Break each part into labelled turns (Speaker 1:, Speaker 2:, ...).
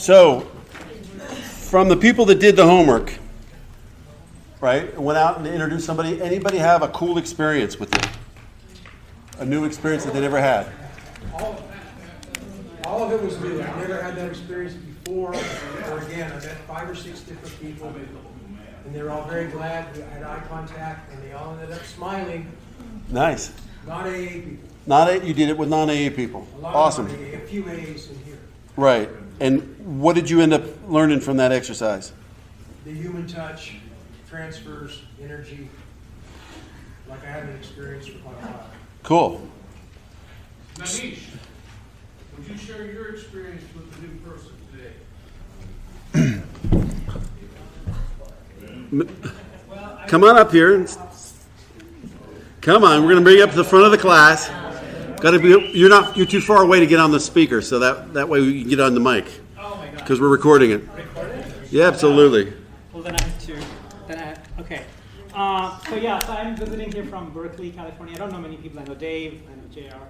Speaker 1: So, from the people that did the homework, right, and went out and introduced somebody, anybody have a cool experience with it? A new experience that they never had?
Speaker 2: All of it was new. I never had that experience before or again. I met 5 or 6 different people, and they were all very glad. We had eye contact, and they all ended up smiling.
Speaker 1: Nice.
Speaker 2: Not AA people.
Speaker 1: You did it with non-AA people. Awesome.
Speaker 2: A few AAs in here.
Speaker 1: Right. And what did you end up learning from that exercise?
Speaker 2: The human touch, transfers, energy, like I haven't experienced with my father.
Speaker 1: Cool.
Speaker 3: Manish, would you share your experience with the new person today?
Speaker 1: Come on up here. Come on, we're going to bring you up to the front of the class. Got to be. You're too far away to get on the speaker, so that way we can get on the mic.
Speaker 4: Oh my God.
Speaker 1: Because we're recording it. Yeah, absolutely.
Speaker 4: Well, then I have to. Okay. So I'm visiting here from Berkeley, California. I don't know many people. I know Dave. I know JR.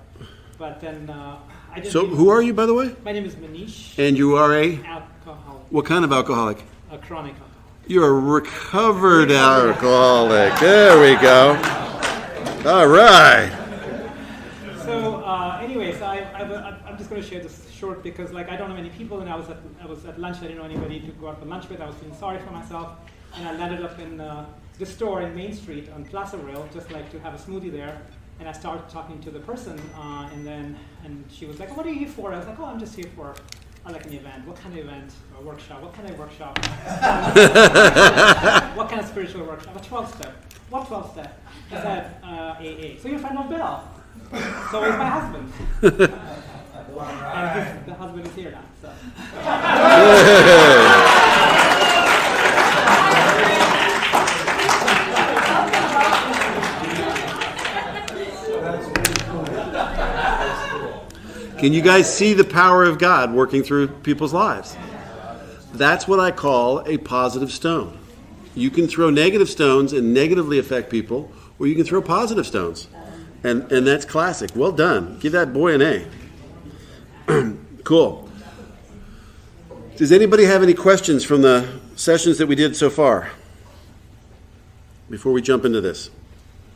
Speaker 4: But then I just.
Speaker 1: So, who are you, by the way?
Speaker 4: My name is Manish.
Speaker 1: And you are a?
Speaker 4: Alcoholic.
Speaker 1: What kind of alcoholic?
Speaker 4: A chronic alcoholic.
Speaker 1: You're a recovered alcoholic. There we go. All right.
Speaker 4: So, I'm just going to share this short because, I don't know many people, and I was at lunch. I didn't know anybody to go out for lunch with. I was feeling sorry for myself, and I landed up in the store in Main Street on Plaza Rail, just to have a smoothie there. And I started talking to the person, and she was like, "What are you here for?" I was like, "Oh, I'm just here for an event. What kind of event? A workshop? What kind of workshop? What kind of spiritual workshop? A 12-step. What 12-step?" He said, AA. So you're a friend of Bill. So is my husband. And the husband is here now. So.
Speaker 1: Can you guys see the power of God working through people's lives? That's what I call a positive stone. You can throw negative stones and negatively affect people, or you can throw positive stones. And that's classic. Well done. Give that boy an A. Cool. Does anybody have any questions from the sessions that we did so far? Before we jump into this.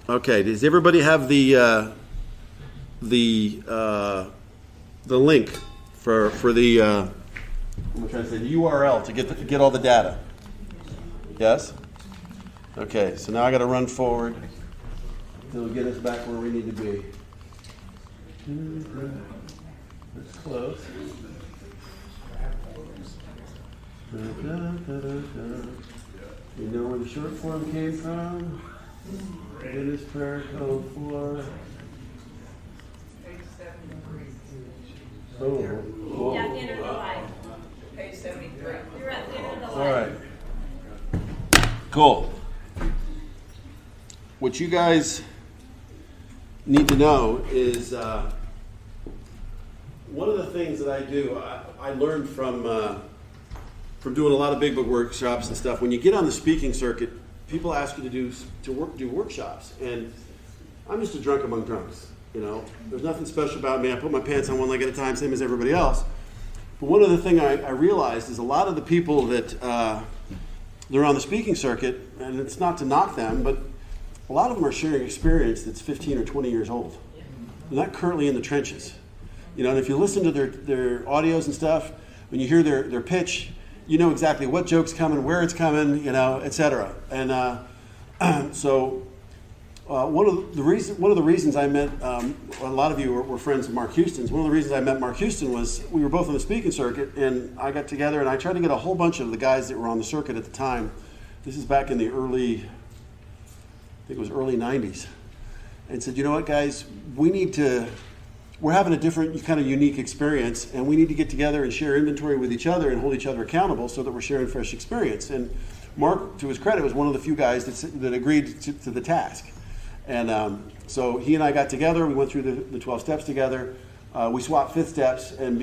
Speaker 1: Okay. Does everybody have the link for the I'm trying to say the URL to get all the data? Yes? Okay, so now I got to run forward. It'll get us back where we need to be. That's close. You know where the short form came from? It is prayer code for. Oh,
Speaker 5: you have to enter the light. Page 73. You're at the end of the
Speaker 1: all
Speaker 5: light.
Speaker 1: right. Cool. What you guys need to know is one of the things that I do, I learned from doing a lot of big book workshops and stuff. When you get on the speaking circuit, people ask you to do workshops, and I'm just a drunk among drunks. There's nothing special about me. I put my pants on one leg at a time, same as everybody else. But one of the things I realized is a lot of the people that they're on the speaking circuit, and it's not to knock them, but a lot of them are sharing experience that's 15 or 20 years old. They're not currently in the trenches. And if you listen to their audios and stuff, when you hear their pitch, you know exactly what joke's coming, where it's coming, et cetera. And so one of the reasons I met, a lot of you were friends of Mark Houston's. One of the reasons I met Mark Houston was we were both on the speaking circuit, and I got together and I tried to get a whole bunch of the guys that were on the circuit at the time. This is back in the early 90s. And said, you know what, guys, we're having a different kind of unique experience, and we need to get together and share inventory with each other and hold each other accountable so that we're sharing fresh experience. And Mark, to his credit, was one of the few guys that agreed to the task. And so he and I got together. We went through the 12 steps together. We swapped 5th steps, and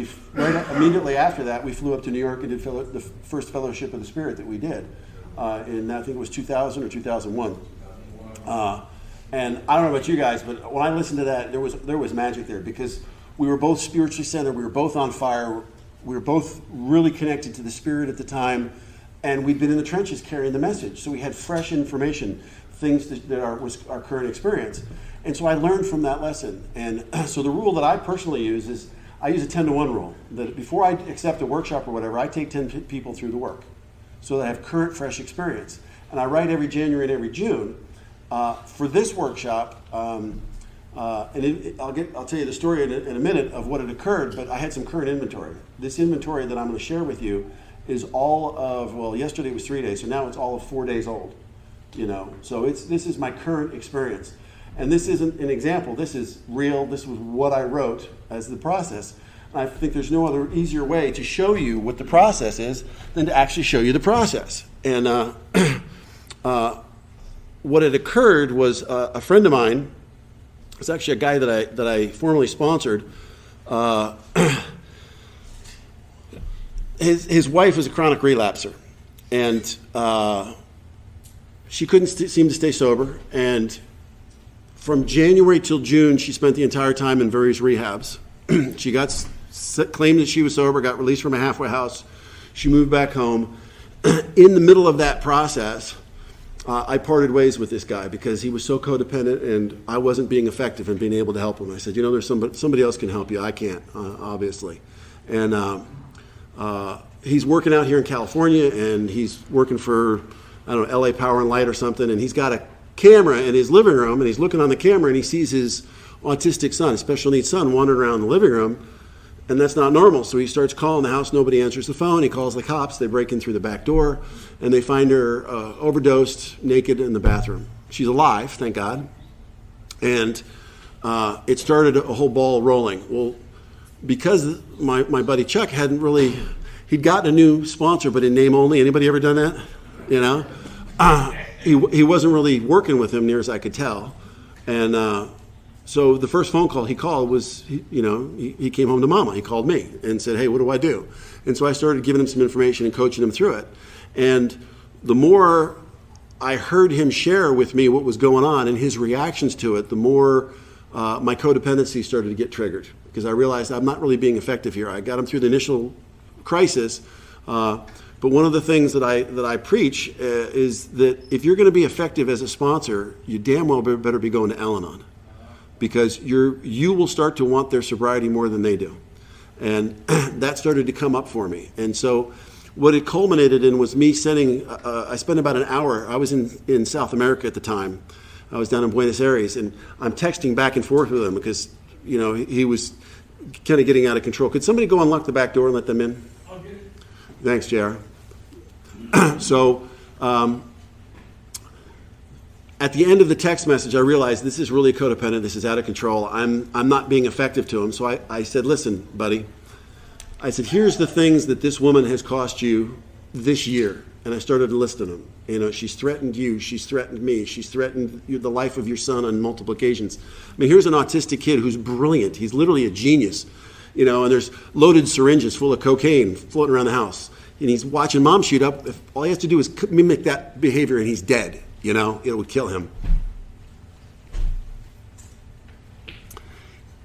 Speaker 1: immediately after that, we flew up to New York and did the first Fellowship of the Spirit that we did. And I think it was 2000 or 2001. And I don't know about you guys, but when I listened to that, there was magic there because we were both spiritually centered. We were both on fire. We were both really connected to the Spirit at the time, and we'd been in the trenches carrying the message. So we had fresh information, things that was our current experience. And so I learned from that lesson. And so the rule that I personally use is I use a 10-to-1 rule. That before I accept a workshop or whatever, I take 10 people through the work so that I have current, fresh experience. And I write every January and every June. For this workshop, I'll tell you the story in a minute of what had occurred, but I had some current inventory. This inventory that I'm going to share with you is all of, well, yesterday was 3 days, so now it's all of 4 days old. So this is my current experience. And this isn't an example. This is real. This was what I wrote as the process. I think there's no other easier way to show you what the process is than to actually show you the process. And what had occurred was a friend of mine, it's actually a guy that I formerly sponsored. His wife was a chronic relapser, and she couldn't seem to stay sober. And from January till June, she spent the entire time in various rehabs. She claimed that she was sober, got released from a halfway house. She moved back home. In the middle of that process, I parted ways with this guy because he was so codependent and I wasn't being effective in being able to help him. I said, there's somebody else can help you. I can't, obviously. And he's working out here in California, and he's working for, LA Power and Light or something, and he's got a camera in his living room, and he's looking on the camera, and he sees his autistic son, his special needs son, wandering around the living room, and that's not normal. So he starts calling the house. Nobody answers the phone. He calls the cops. They break in through the back door, and they find her overdosed, naked in the bathroom. She's alive, thank God. And it started a whole ball rolling. Well, because my buddy Chuck he'd gotten a new sponsor, but in name only. Anybody ever done that? He wasn't really working with him near as I could tell. And so the first phone call he called was, he came home to Mama. He called me and said, hey, what do I do? And so I started giving him some information and coaching him through it. And the more I heard him share with me what was going on and his reactions to it, the more my codependency started to get triggered, because I realized I'm not really being effective here. I got him through the initial crisis. But one of the things that I preach is that if you're going to be effective as a sponsor, you damn well better be going to Al-Anon, because you will start to want their sobriety more than they do. And that started to come up for me. And so what it culminated in was me sending, I spent about an hour, I was in South America at the time. I was down in Buenos Aires, and I'm texting back and forth with him because, he was kind of getting out of control. Could somebody go unlock the back door and let them in?
Speaker 3: I'll get it.
Speaker 1: Thanks, JR. So at the end of the text message, I realized this is really codependent. This is out of control. I'm not being effective to him. So I said, listen, buddy. I said, here's the things that this woman has cost you this year. And I started listing them. She's threatened you. She's threatened me. She's threatened the life of your son on multiple occasions. I mean, here's an autistic kid who's brilliant. He's literally a genius. And there's loaded syringes full of cocaine floating around the house. And he's watching Mom shoot up. All he has to do is mimic that behavior, and he's dead. It would kill him.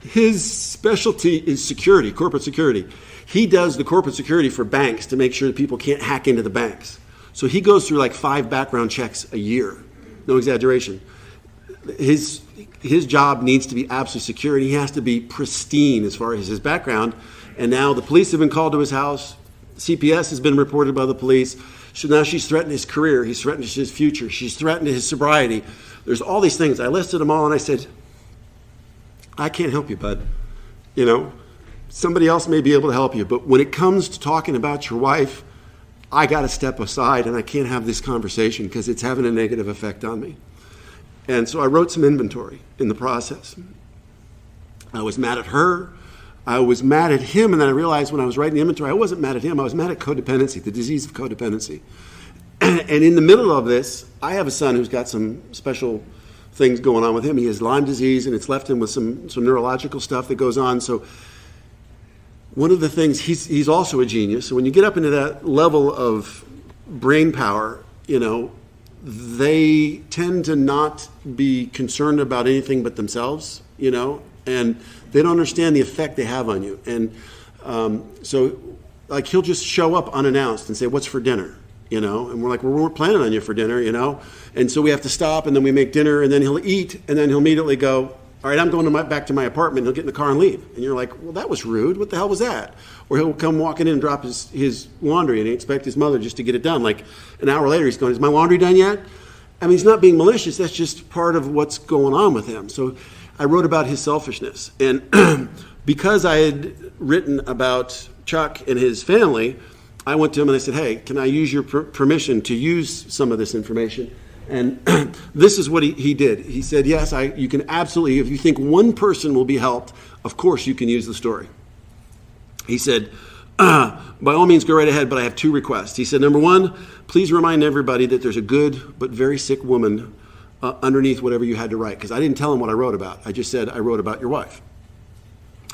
Speaker 1: His specialty is security, corporate security. He does the corporate security for banks to make sure that people can't hack into the banks. So he goes through like 5 background checks a year. No exaggeration. His job needs to be absolutely secure, and he has to be pristine as far as his background. And now the police have been called to his house. CPS has been reported by the police. So now she's threatened his career. He's threatened his future. She's threatened his sobriety. There's all these things. I listed them all, and I said, I can't help you, bud. Somebody else may be able to help you. But when it comes to talking about your wife, I got to step aside, and I can't have this conversation because it's having a negative effect on me. And so I wrote some inventory in the process. I was mad at her. I was mad at him, and then I realized when I was writing the inventory, I wasn't mad at him. I was mad at codependency, the disease of codependency. And in the middle of this, I have a son who's got some special things going on with him. He has Lyme disease, and it's left him with some neurological stuff that goes on. So one of the things, he's also a genius. So when you get up into that level of brain power, they tend to not be concerned about anything but themselves, and they don't understand the effect they have on you. And so like he'll just show up unannounced and say, "What's for dinner?" You know, and we're like, "Well, we weren't planning on you for dinner," you know, and so we have to stop, and then we make dinner, and then he'll eat, and then he'll immediately go, "All right, I'm going back to my apartment." And he'll get in the car and leave, and you're like, "Well, that was rude. What the hell was that?" Or he'll come walking in and drop his laundry, and he expect his mother just to get it done. Like an hour later, he's going, "Is my laundry done yet?" I mean, he's not being malicious. That's just part of what's going on with him. So I wrote about his selfishness, and because I had written about Chuck and his family, I went to him and I said, "Hey, can I use your permission to use some of this information?" And this is what he did. He said, "Yes, you can absolutely, if you think one person will be helped, of course you can use the story." He said, "By all means, go right ahead, but I have 2 requests." He said, "Number 1, please remind everybody that there's a good but very sick woman underneath whatever you had to write." Because I didn't tell him what I wrote about. I just said, "I wrote about your wife."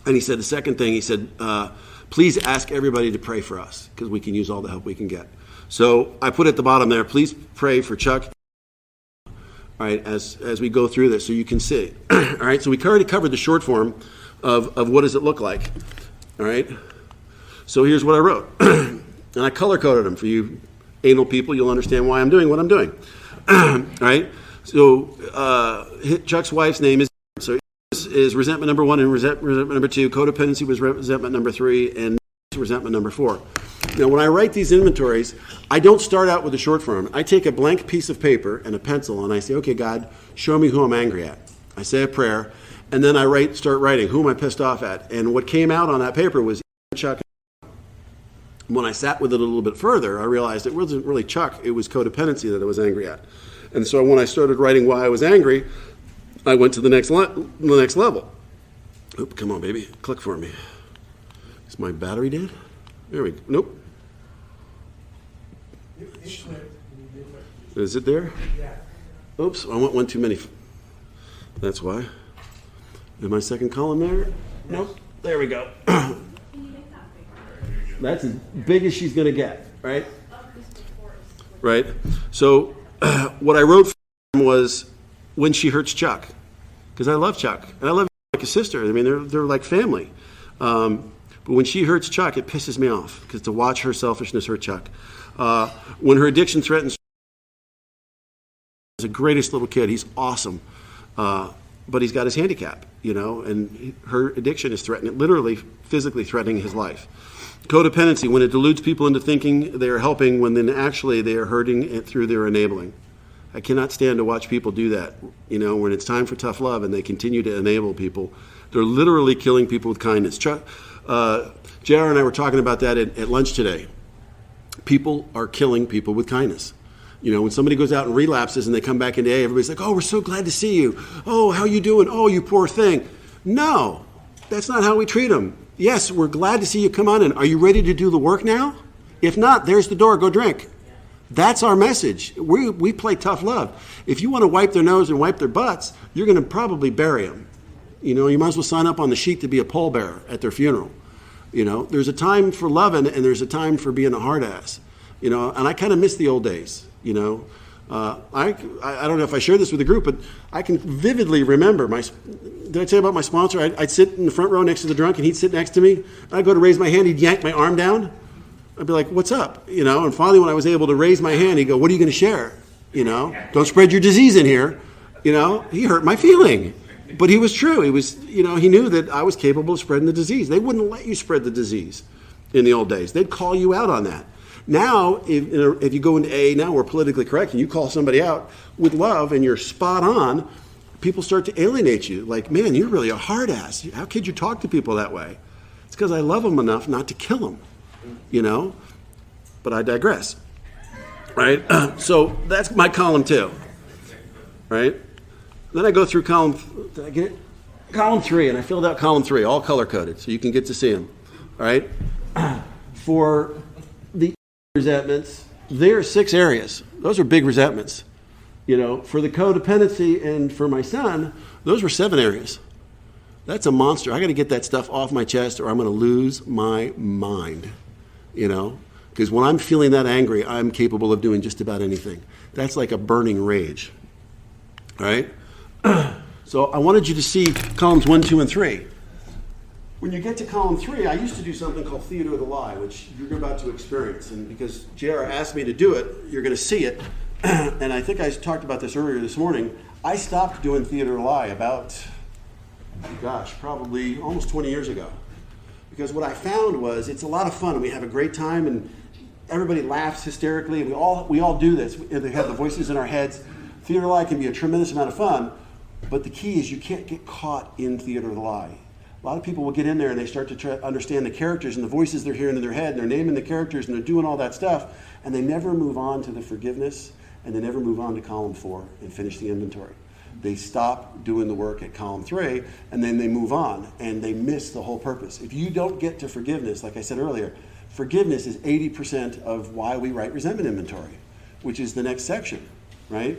Speaker 1: And he said the second thing, he said, "Please ask everybody to pray for us because we can use all the help we can get." So I put at the bottom there, please pray for Chuck, all right, as we go through this so you can see. All right, so we already covered the short form of what does it look like. All right, so here's what I wrote. And I color-coded them for you anal people. You'll understand why I'm doing what I'm doing. All right, so Chuck's wife's name is resentment number 1 and resentment number 2. Codependency was resentment number 3, and resentment number 4. Now, when I write these inventories, I don't start out with a short form. I take a blank piece of paper and a pencil, and I say, "Okay, God, show me who I'm angry at." I say a prayer, and then I start writing, who am I pissed off at? And what came out on that paper was Chuck. When I sat with it a little bit further, I realized it wasn't really Chuck, it was codependency that I was angry at. And so when I started writing why I was angry, I went to the next level. Oop, come on, baby. Click for me. Is my battery dead? There we go. Nope. Is it there?
Speaker 2: Yeah.
Speaker 1: Oops, I went one too many. That's why. Is my second column there? Nope. There we go. That's as big as she's going to get, right? Right. So what I wrote for him was when she hurts Chuck, because I love Chuck and I love him like a sister. I mean, they're like family. But when she hurts Chuck, it pisses me off because to watch her selfishness hurt Chuck. When her addiction threatens, he's the greatest little kid. He's awesome, but he's got his handicap, you know, and her addiction is threatening, literally, physically threatening his life. Codependency, when it deludes people into thinking they are helping when then actually they are hurting it through their enabling. I cannot stand to watch people do that. You know, when it's time for tough love and they continue to enable people, they're literally killing people with kindness. JR and I were talking about that at lunch today. People are killing people with kindness. You know, when somebody goes out and relapses and they come back into AA, everybody's like, "Oh, we're so glad to see you. Oh, how you doing? Oh, you poor thing." No, that's not how we treat them. Yes, we're glad to see you come on in. Are you ready to do the work now? If not, there's the door. Go drink. That's our message. We play tough love. If you want to wipe their nose and wipe their butts, you're going to probably bury them. You know, you might as well sign up on the sheet to be a pallbearer at their funeral. You know, there's a time for loving and there's a time for being a hard ass. You know, and I kind of miss the old days. You know, I don't know if I shared this with the group, but I can vividly remember did I tell you about my sponsor? I'd sit in the front row next to the drunk and he'd sit next to me. I'd go to raise my hand, he'd yank my arm down. I'd be like, "What's up?" You know, and finally when I was able to raise my hand, he'd go, "What are you going to share? You know, don't spread your disease in here." You know, he hurt my feeling. But he was true. He was, you know, he knew that I was capable of spreading the disease. They wouldn't let you spread the disease in the old days. They'd call you out on that. Now, if you go into AA now, we're politically correct, and you call somebody out with love and you're spot on, people start to alienate you. Like, "Man, you're really a hard ass. How could you talk to people that way?" It's because I love them enough not to kill them, you know? But I digress, right? So that's my column 2, right? Then I go through column 3, and I filled out column 3, all color-coded, so you can get to see them, all right? For the resentments, there are 6 areas. Those are big resentments. You know, for the codependency and for my son, those were 7 areas. That's a monster. I got to get that stuff off my chest or I'm going to lose my mind, you know? Because when I'm feeling that angry, I'm capable of doing just about anything. That's like a burning rage, all right? So I wanted you to see columns 1, 2, and 3. When you get to column 3, I used to do something called Theater of the Lie, which you're about to experience. And because JR asked me to do it, you're going to see it. And I think I talked about this earlier this morning. I stopped doing Theater of the Lie about, probably almost 20 years ago. Because what I found was it's a lot of fun and we have a great time and everybody laughs hysterically and we all do this. They have the voices in our heads. Theater of the Lie can be a tremendous amount of fun, but the key is you can't get caught in Theater of the Lie. A lot of people will get in there and they start to try to understand the characters and the voices they're hearing in their head, and they're naming the characters and they're doing all that stuff, and they never move on to the forgiveness, and they never move on to column 4 and finish the inventory. They stop doing the work at column 3, and then they move on, and they miss the whole purpose. If you don't get to forgiveness, like I said earlier, forgiveness is 80% of why we write resentment inventory, which is the next section, right?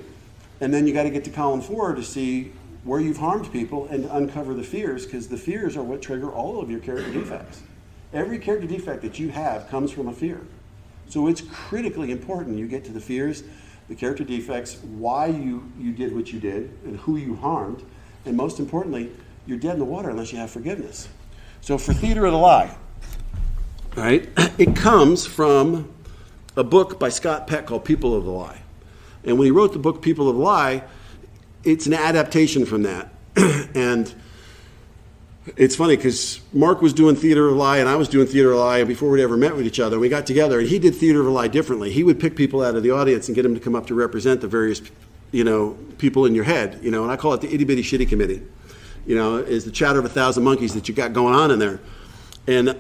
Speaker 1: And then you got to get to column 4 to see where you've harmed people and uncover the fears, because the fears are what trigger all of your character defects. Every character defect that you have comes from a fear. So it's critically important you get to the fears, the character defects, why you did what you did, and who you harmed, and most importantly, you're dead in the water unless you have forgiveness. So for Theater of the Lie, right, it comes from a book by Scott Peck called People of the Lie. And when he wrote the book People of the Lie, it's an adaptation from that. And it's funny because Mark was doing Theater of the Lie and I was doing Theater of the Lie before we'd ever met with each other. We got together and he did Theater of the Lie differently. He would pick people out of the audience and get them to come up to represent the various, people in your head, and I call it the itty bitty shitty committee, is the chatter of 1,000 monkeys that you got going on in there. And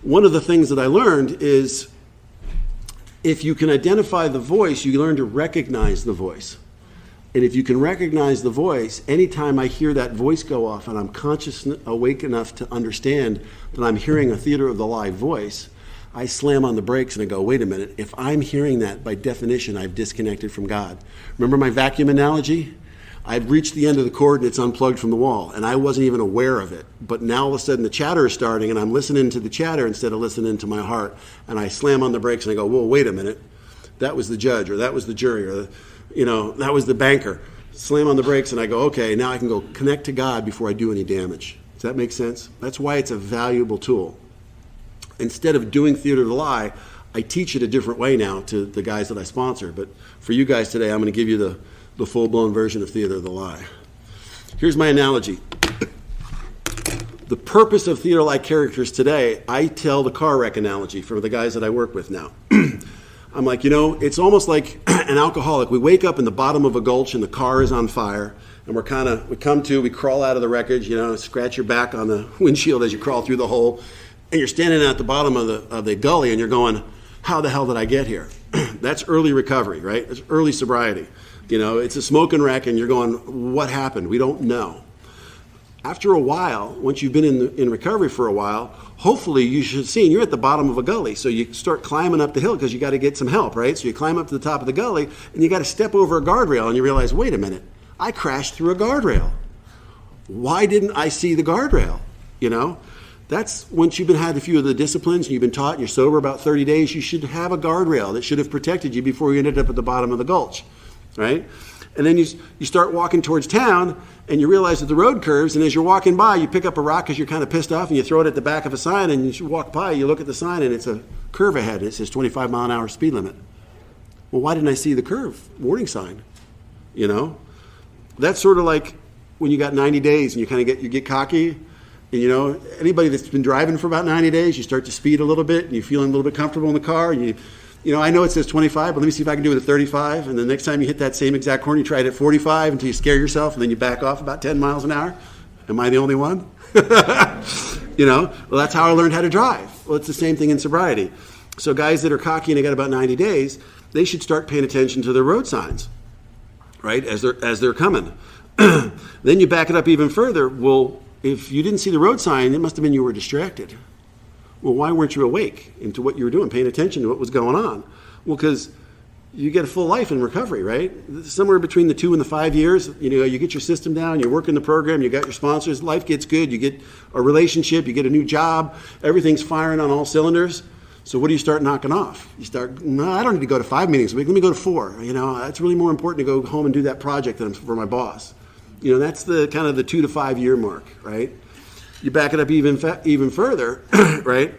Speaker 1: one of the things that I learned is if you can identify the voice, you learn to recognize the voice. And if you can recognize the voice, anytime I hear that voice go off and I'm conscious, awake enough to understand that I'm hearing a Theater of the Lie voice, I slam on the brakes and I go, wait a minute, if I'm hearing that, by definition, I've disconnected from God. Remember my vacuum analogy? I've reached the end of the cord and it's unplugged from the wall, and I wasn't even aware of it. But now all of a sudden the chatter is starting and I'm listening to the chatter instead of listening to my heart. And I slam on the brakes and I go, whoa, wait a minute. That was the judge, or that was the jury, or that was the banker. Slam on the brakes and I go, okay, now I can go connect to God before I do any damage. Does that make sense? That's why it's a valuable tool. Instead of doing Theater of the Lie, I teach it a different way now to the guys that I sponsor. But for you guys today, I'm going to give you the full-blown version of Theater of the Lie. Here's my analogy. The purpose of Theater of the Lie characters today, I tell the car wreck analogy for the guys that I work with now. I'm like, it's almost like an alcoholic. We wake up in the bottom of a gulch and the car is on fire, and we crawl out of the wreckage, scratch your back on the windshield as you crawl through the hole, and you're standing at the bottom of the gully and you're going, how the hell did I get here? That's early recovery, right? It's early sobriety. It's a smoking wreck and you're going, what happened? We don't know. After a while, once you've been in recovery for a while, hopefully you should see, and you're at the bottom of a gully, so you start climbing up the hill because you got to get some help, right? So you climb up to the top of the gully, and you got to step over a guardrail, and you realize, wait a minute, I crashed through a guardrail. Why didn't I see the guardrail? That's once you've had a few of the disciplines, and you've been taught, and you're sober about 30 days, you should have a guardrail that should have protected you before you ended up at the bottom of the gulch, right? And then you start walking towards town, and you realize that the road curves, and as you're walking by, you pick up a rock because you're kind of pissed off, and you throw it at the back of a sign, and you walk by, you look at the sign, and it's a curve ahead. It says 25 mile an hour speed limit. Well, why didn't I see the curve warning sign? That's sort of like when you got 90 days, and you get cocky, and anybody that's been driving for about 90 days, you start to speed a little bit, and you're feeling a little bit comfortable in the car, and I know it says 25, but let me see if I can do it at 35. And the next time you hit that same exact corner, you try it at 45 until you scare yourself, and then you back off about 10 miles an hour. Am I the only one? Well, that's how I learned how to drive. Well, it's the same thing in sobriety. So guys that are cocky and they got about 90 days, they should start paying attention to their road signs, right, as they're coming. Then you back it up even further. Well, if you didn't see the road sign, it must have been you were distracted. Well, why weren't you awake into what you were doing, paying attention to what was going on? Well, because you get a full life in recovery, right? Somewhere between the 2 and the 5 years, you get your system down, you're working the program, you got your sponsors, life gets good, you get a relationship, you get a new job, everything's firing on all cylinders. So what do you start knocking off? You start, no, I don't need to go to 5 meetings a week, let me go to 4. It's really more important to go home and do that project for my boss. That's the kind of the 2 to 5 year mark, right? You back it up even further, right?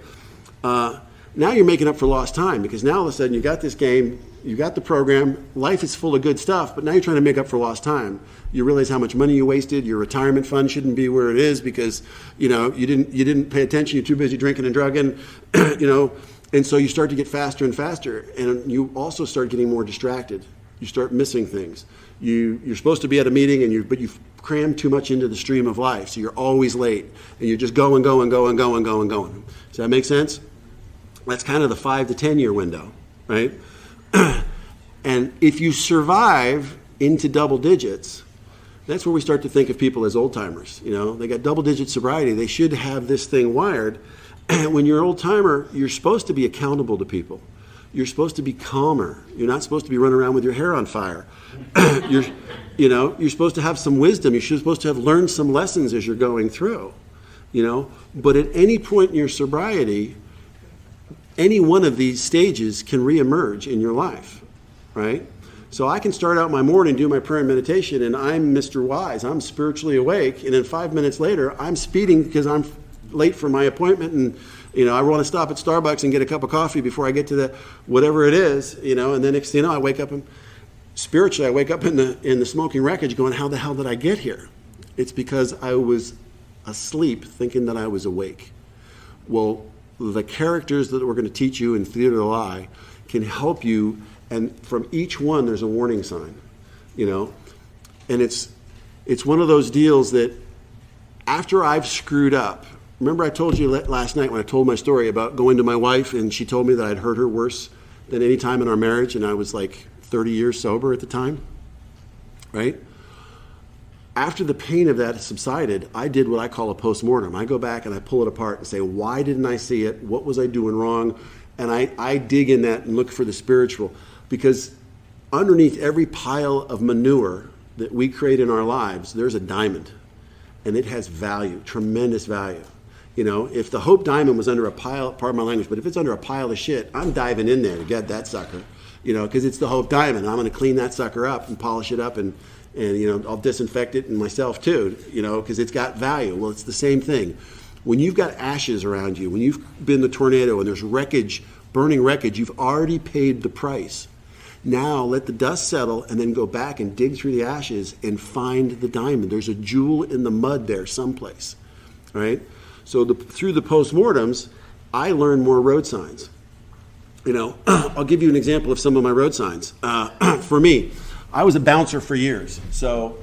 Speaker 1: Now you're making up for lost time, because now all of a sudden you got this game, you got the program, life is full of good stuff, but now you're trying to make up for lost time. You realize how much money you wasted. Your retirement fund shouldn't be where it is because you didn't pay attention. You're too busy drinking and drugging, and so you start to get faster and faster, and you also start getting more distracted. You start missing things. You're supposed to be at a meeting, but you've crammed too much into the stream of life, so you're always late, and you're just going. Does that make sense? That's kind of the 5 to 10 year window, right? And if you survive into double digits, that's where we start to think of people as old timers. They got double digit sobriety. They should have this thing wired. And when you're an old timer, you're supposed to be accountable to people. You're supposed to be calmer. You're not supposed to be running around with your hair on fire. You're supposed to have some wisdom. You're supposed to have learned some lessons as you're going through. But at any point in your sobriety, any one of these stages can reemerge in your life, right? So I can start out my morning, do my prayer and meditation, and I'm Mr. Wise. I'm spiritually awake, and then 5 minutes later, I'm speeding because I'm late for my appointment, and I want to stop at Starbucks and get a cup of coffee before I get to the whatever it is, and then next thing you know, I wake up and spiritually I wake up in the smoking wreckage, going, how the hell did I get here? It's because I was asleep, thinking that I was awake. Well, the characters that we're going to teach you in Theater of the Lie can help you, and from each one there's a warning sign, and it's one of those deals that after I've screwed up, remember I told you last night when I told my story about going to my wife and she told me that I'd hurt her worse than any time in our marriage, and I was like 30 years sober at the time, right? After the pain of that subsided, I did what I call a postmortem. I go back and I pull it apart and say, why didn't I see it? What was I doing wrong? And I dig in that and look for the spiritual. Because underneath every pile of manure that we create in our lives, there's a diamond. And it has value, tremendous value. If the Hope Diamond was under a pile, pardon my language, but if it's under a pile of shit, I'm diving in there to get that sucker. Because it's the Hope Diamond. I'm going to clean that sucker up and polish it up and I'll disinfect it and myself too, because it's got value. Well, it's the same thing. When you've got ashes around you, when you've been the tornado and there's wreckage, burning wreckage, you've already paid the price. Now let the dust settle and then go back and dig through the ashes and find the diamond. There's a jewel in the mud there someplace, right? So through the postmortems, I learned more road signs. I'll give you an example of some of my road signs. For me, I was a bouncer for years. So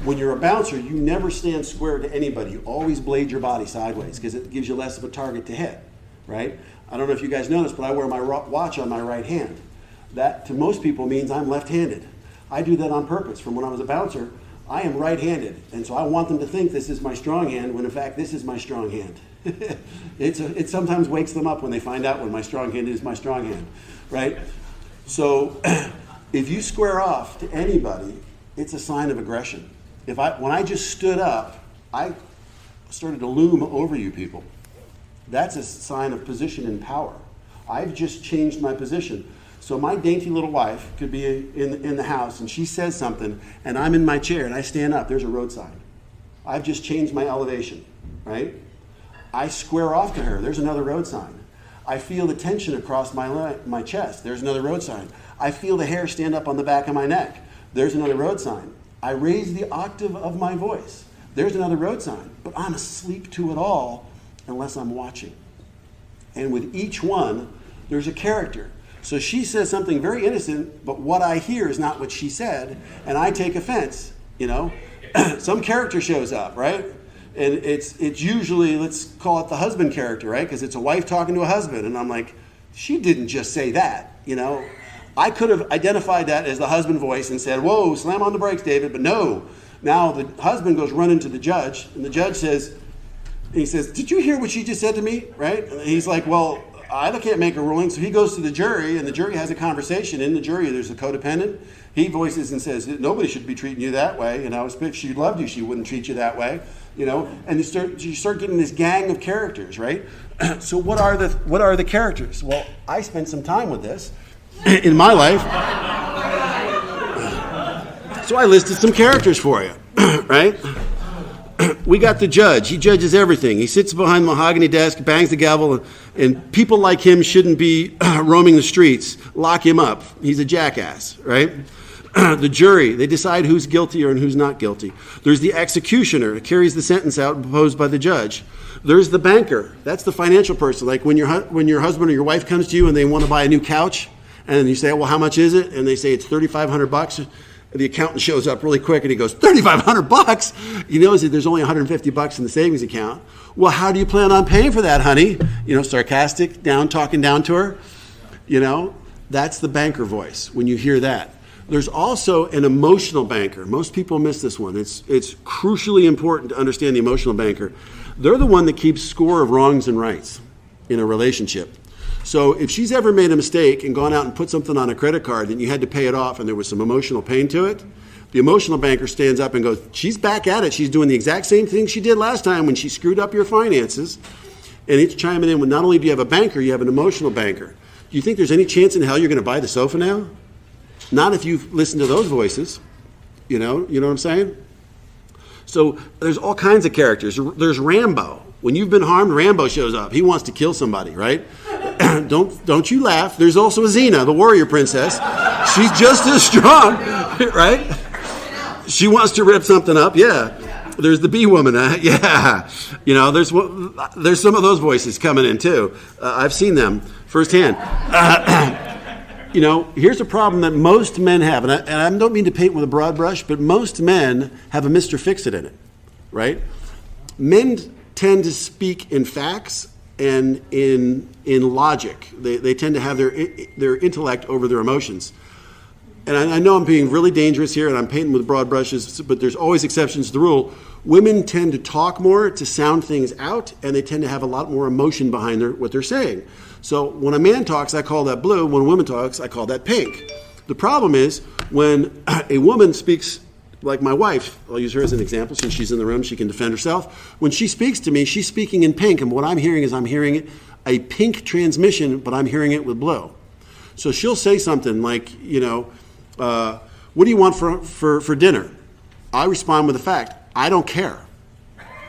Speaker 1: when you're a bouncer, you never stand square to anybody. You always blade your body sideways because it gives you less of a target to hit, right? I don't know if you guys noticed, but I wear my watch on my right hand. That to most people means I'm left-handed. I do that on purpose. From when I was a bouncer, I am right-handed. And so I want them to think this is my strong hand when in fact this is my strong hand. It sometimes wakes them up when they find out when my strong hand is my strong hand, right? So if you square off to anybody, it's a sign of aggression. When I just stood up, I started to loom over you people. That's a sign of position and power. I've just changed my position. So my dainty little wife could be in the house and she says something and I'm in my chair and I stand up. There's a road sign. I've just changed my elevation, right? I square off to her. There's another road sign. I feel the tension across my chest. There's another road sign. I feel the hair stand up on the back of my neck. There's another road sign. I raise the octave of my voice. There's another road sign. But I'm asleep to it all unless I'm watching. And with each one, there's a character. So she says something very innocent, but what I hear is not what she said, and I take offense, Some character shows up, right? And it's usually, let's call it the husband character, right? Because it's a wife talking to a husband, and I'm like, she didn't just say that, I could have identified that as the husband voice and said, whoa, slam on the brakes, David, but no. Now the husband goes running to the judge, and the judge says, did you hear what she just said to me, right? And he's like, well, I can't make a ruling. So he goes to the jury, and the jury has a conversation. In the jury, there's a codependent. He voices and says, nobody should be treating you that way. If she loved you, she wouldn't treat you that way. And you start getting this gang of characters, right? So what are the characters? Well, I spent some time with this in my life. So I listed some characters for you, right? we got the judge. He judges everything. He sits behind the mahogany desk, bangs the gavel, and people like him shouldn't be roaming the streets. Lock him up. He's a jackass, right? The jury, they decide who's guilty and who's not guilty. There's the executioner who carries the sentence out proposed by the judge. There's the banker. That's the financial person. Like when your husband or your wife comes to you and they want to buy a new couch, and you say, well, how much is it? And they say it's $3,500. The accountant shows up really quick and he goes, $3,500? He knows that there's only $150 in the savings account. Well, how do you plan on paying for that, honey? Sarcastic, talking down to her. That's the banker voice when you hear that. There's also an emotional banker. Most people miss this one. It's crucially important to understand the emotional banker. They're the one that keeps score of wrongs and rights in a relationship. So if she's ever made a mistake and gone out and put something on a credit card and you had to pay it off and there was some emotional pain to it, the emotional banker stands up and goes, she's back at it. She's doing the exact same thing she did last time when she screwed up your finances. And it's chiming in with not only do you have a banker, you have an emotional banker. Do you think there's any chance in hell you're going to buy the sofa now? Not if you've listened to those voices. You know what I'm saying? So there's all kinds of characters. There's Rambo. When you've been harmed, Rambo shows up. He wants to kill somebody, right? Don't you laugh. There's also Xena, the warrior princess. She's just as strong, right? She wants to rip something up, yeah. There's the bee woman, yeah. There's some of those voices coming in too. I've seen them firsthand. Here's a problem that most men have, and I don't mean to paint with a broad brush, but most men have a Mr. Fix-It in it, right? Men tend to speak in facts and in logic. They tend to have their intellect over their emotions. And I know I'm being really dangerous here, and I'm painting with broad brushes, but there's always exceptions to the rule. Women tend to talk more, to sound things out, and they tend to have a lot more emotion behind what they're saying. So when a man talks, I call that blue. When a woman talks, I call that pink. The problem is when a woman speaks, like my wife, I'll use her as an example since she's in the room, she can defend herself. When she speaks to me, she's speaking in pink, and what I'm hearing is a pink transmission, but I'm hearing it with blue. So she'll say something like, what do you want for dinner? I respond with a fact, I don't care,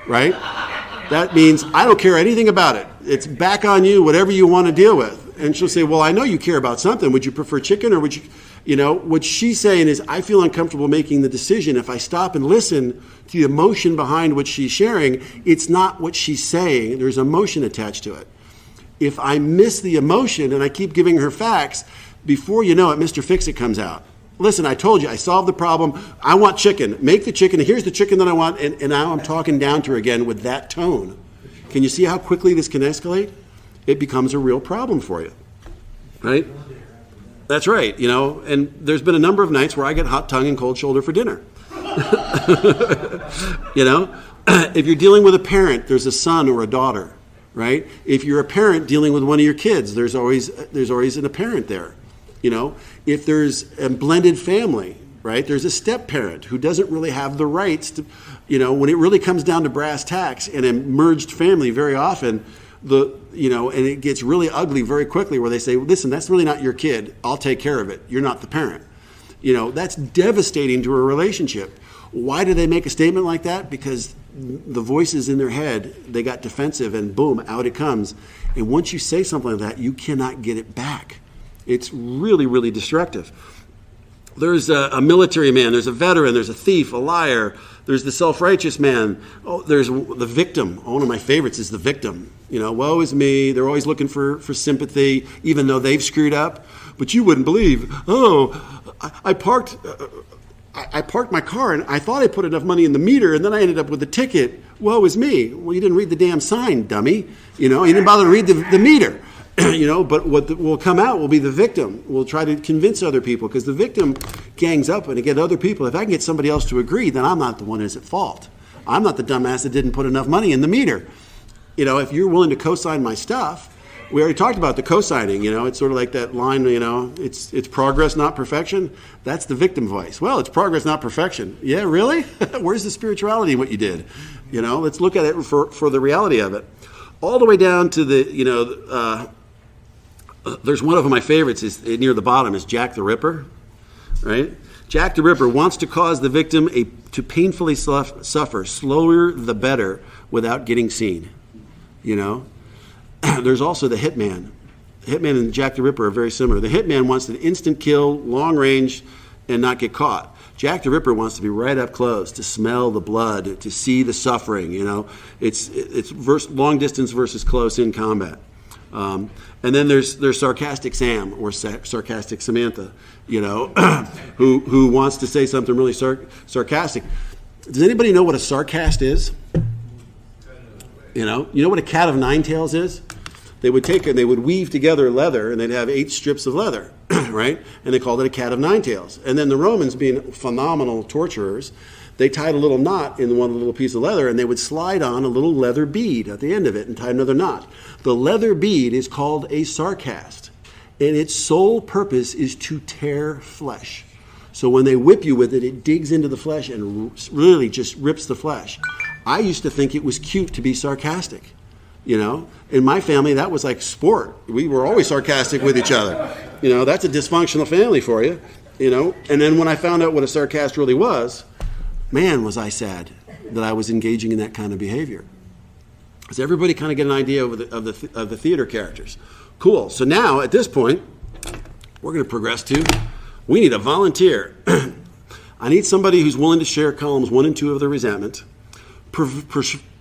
Speaker 1: right? That means I don't care anything about it. It's back on you, whatever you want to deal with. And she'll say, well, I know you care about something. Would you prefer chicken or would you, what she's saying is I feel uncomfortable making the decision. If I stop and listen to the emotion behind what she's sharing, it's not what she's saying. There's emotion attached to it. If I miss the emotion and I keep giving her facts, before you know it, Mr. Fix-It comes out. Listen, I told you, I solved the problem. I want chicken. Make the chicken. Here's the chicken that I want. And now I'm talking down to her again with that tone. Can you see how quickly this can escalate? It becomes a real problem for you, right? That's right, and there's been a number of nights where I get hot tongue and cold shoulder for dinner. If you're dealing with a parent, there's a son or a daughter, right? If you're a parent dealing with one of your kids, there's always a parent there. If there's a blended family, right? There's a step parent who doesn't really have the rights to, when it really comes down to brass tacks in a merged family, very often, and it gets really ugly very quickly where they say, listen, that's really not your kid. I'll take care of it. You're not the parent. That's devastating to a relationship. Why do they make a statement like that? Because the voices in their head, they got defensive and boom, out it comes. And once you say something like that, you cannot get it back. It's really, really destructive. There's a military man, there's a veteran, there's a thief, a liar, there's the self-righteous man. Oh, there's the victim. One of my favorites is the victim. Woe is me. They're always looking for sympathy, even though they've screwed up. But you wouldn't believe, I parked my car and I thought I put enough money in the meter and then I ended up with a ticket. Woe is me. Well, you didn't read the damn sign, dummy. You didn't bother to read the meter. But what will come out will be the victim. We'll try to convince other people because the victim gangs up and get other people. If I can get somebody else to agree, then I'm not the one who's at fault. I'm not the dumbass that didn't put enough money in the meter. If you're willing to co-sign my stuff, we already talked about the co-signing. It's sort of like that line, it's progress, not perfection. That's the victim voice. Well, it's progress, not perfection. Yeah, really? Where's the spirituality in what you did? Let's look at it for the reality of it. All the way down to the, there's one of my favorites is near the bottom is Jack the Ripper, right? Jack the Ripper wants to cause the victim to painfully suffer, slower the better, without getting seen. You know? There's also the hitman. The hitman and Jack the Ripper are very similar. The hitman wants an instant kill, long range, and not get caught. Jack the Ripper wants to be right up close, to smell the blood, to see the suffering. You know, it's long distance versus close in combat. And then there's sarcastic Sam or sarcastic Samantha. You know, who wants to say something really sarcastic. Does anybody know what a sarcast is? You know what a cat of nine tails is? They would weave together leather, and they'd have 8 strips of leather, right? And they called it a cat of nine tails. And then the Romans, being phenomenal torturers, they tied a little knot in one little piece of leather, and they would slide on a little leather bead at the end of it and tie another knot. The leather bead is called a sarcast, and its sole purpose is to tear flesh. So when they whip you with it, it digs into the flesh and really just rips the flesh. I used to think it was cute to be sarcastic. You know, in my family, that was like sport. We were always sarcastic with each other. You know, that's a dysfunctional family for you. You know, and then when I found out what a sarcast really was, man, was I sad that I was engaging in that kind of behavior. Does everybody kind of get an idea of the theater characters? Cool. So now, at this point, we're going to progress to, we need a volunteer. I need somebody who's willing to share columns 1 and 2 of the resentment.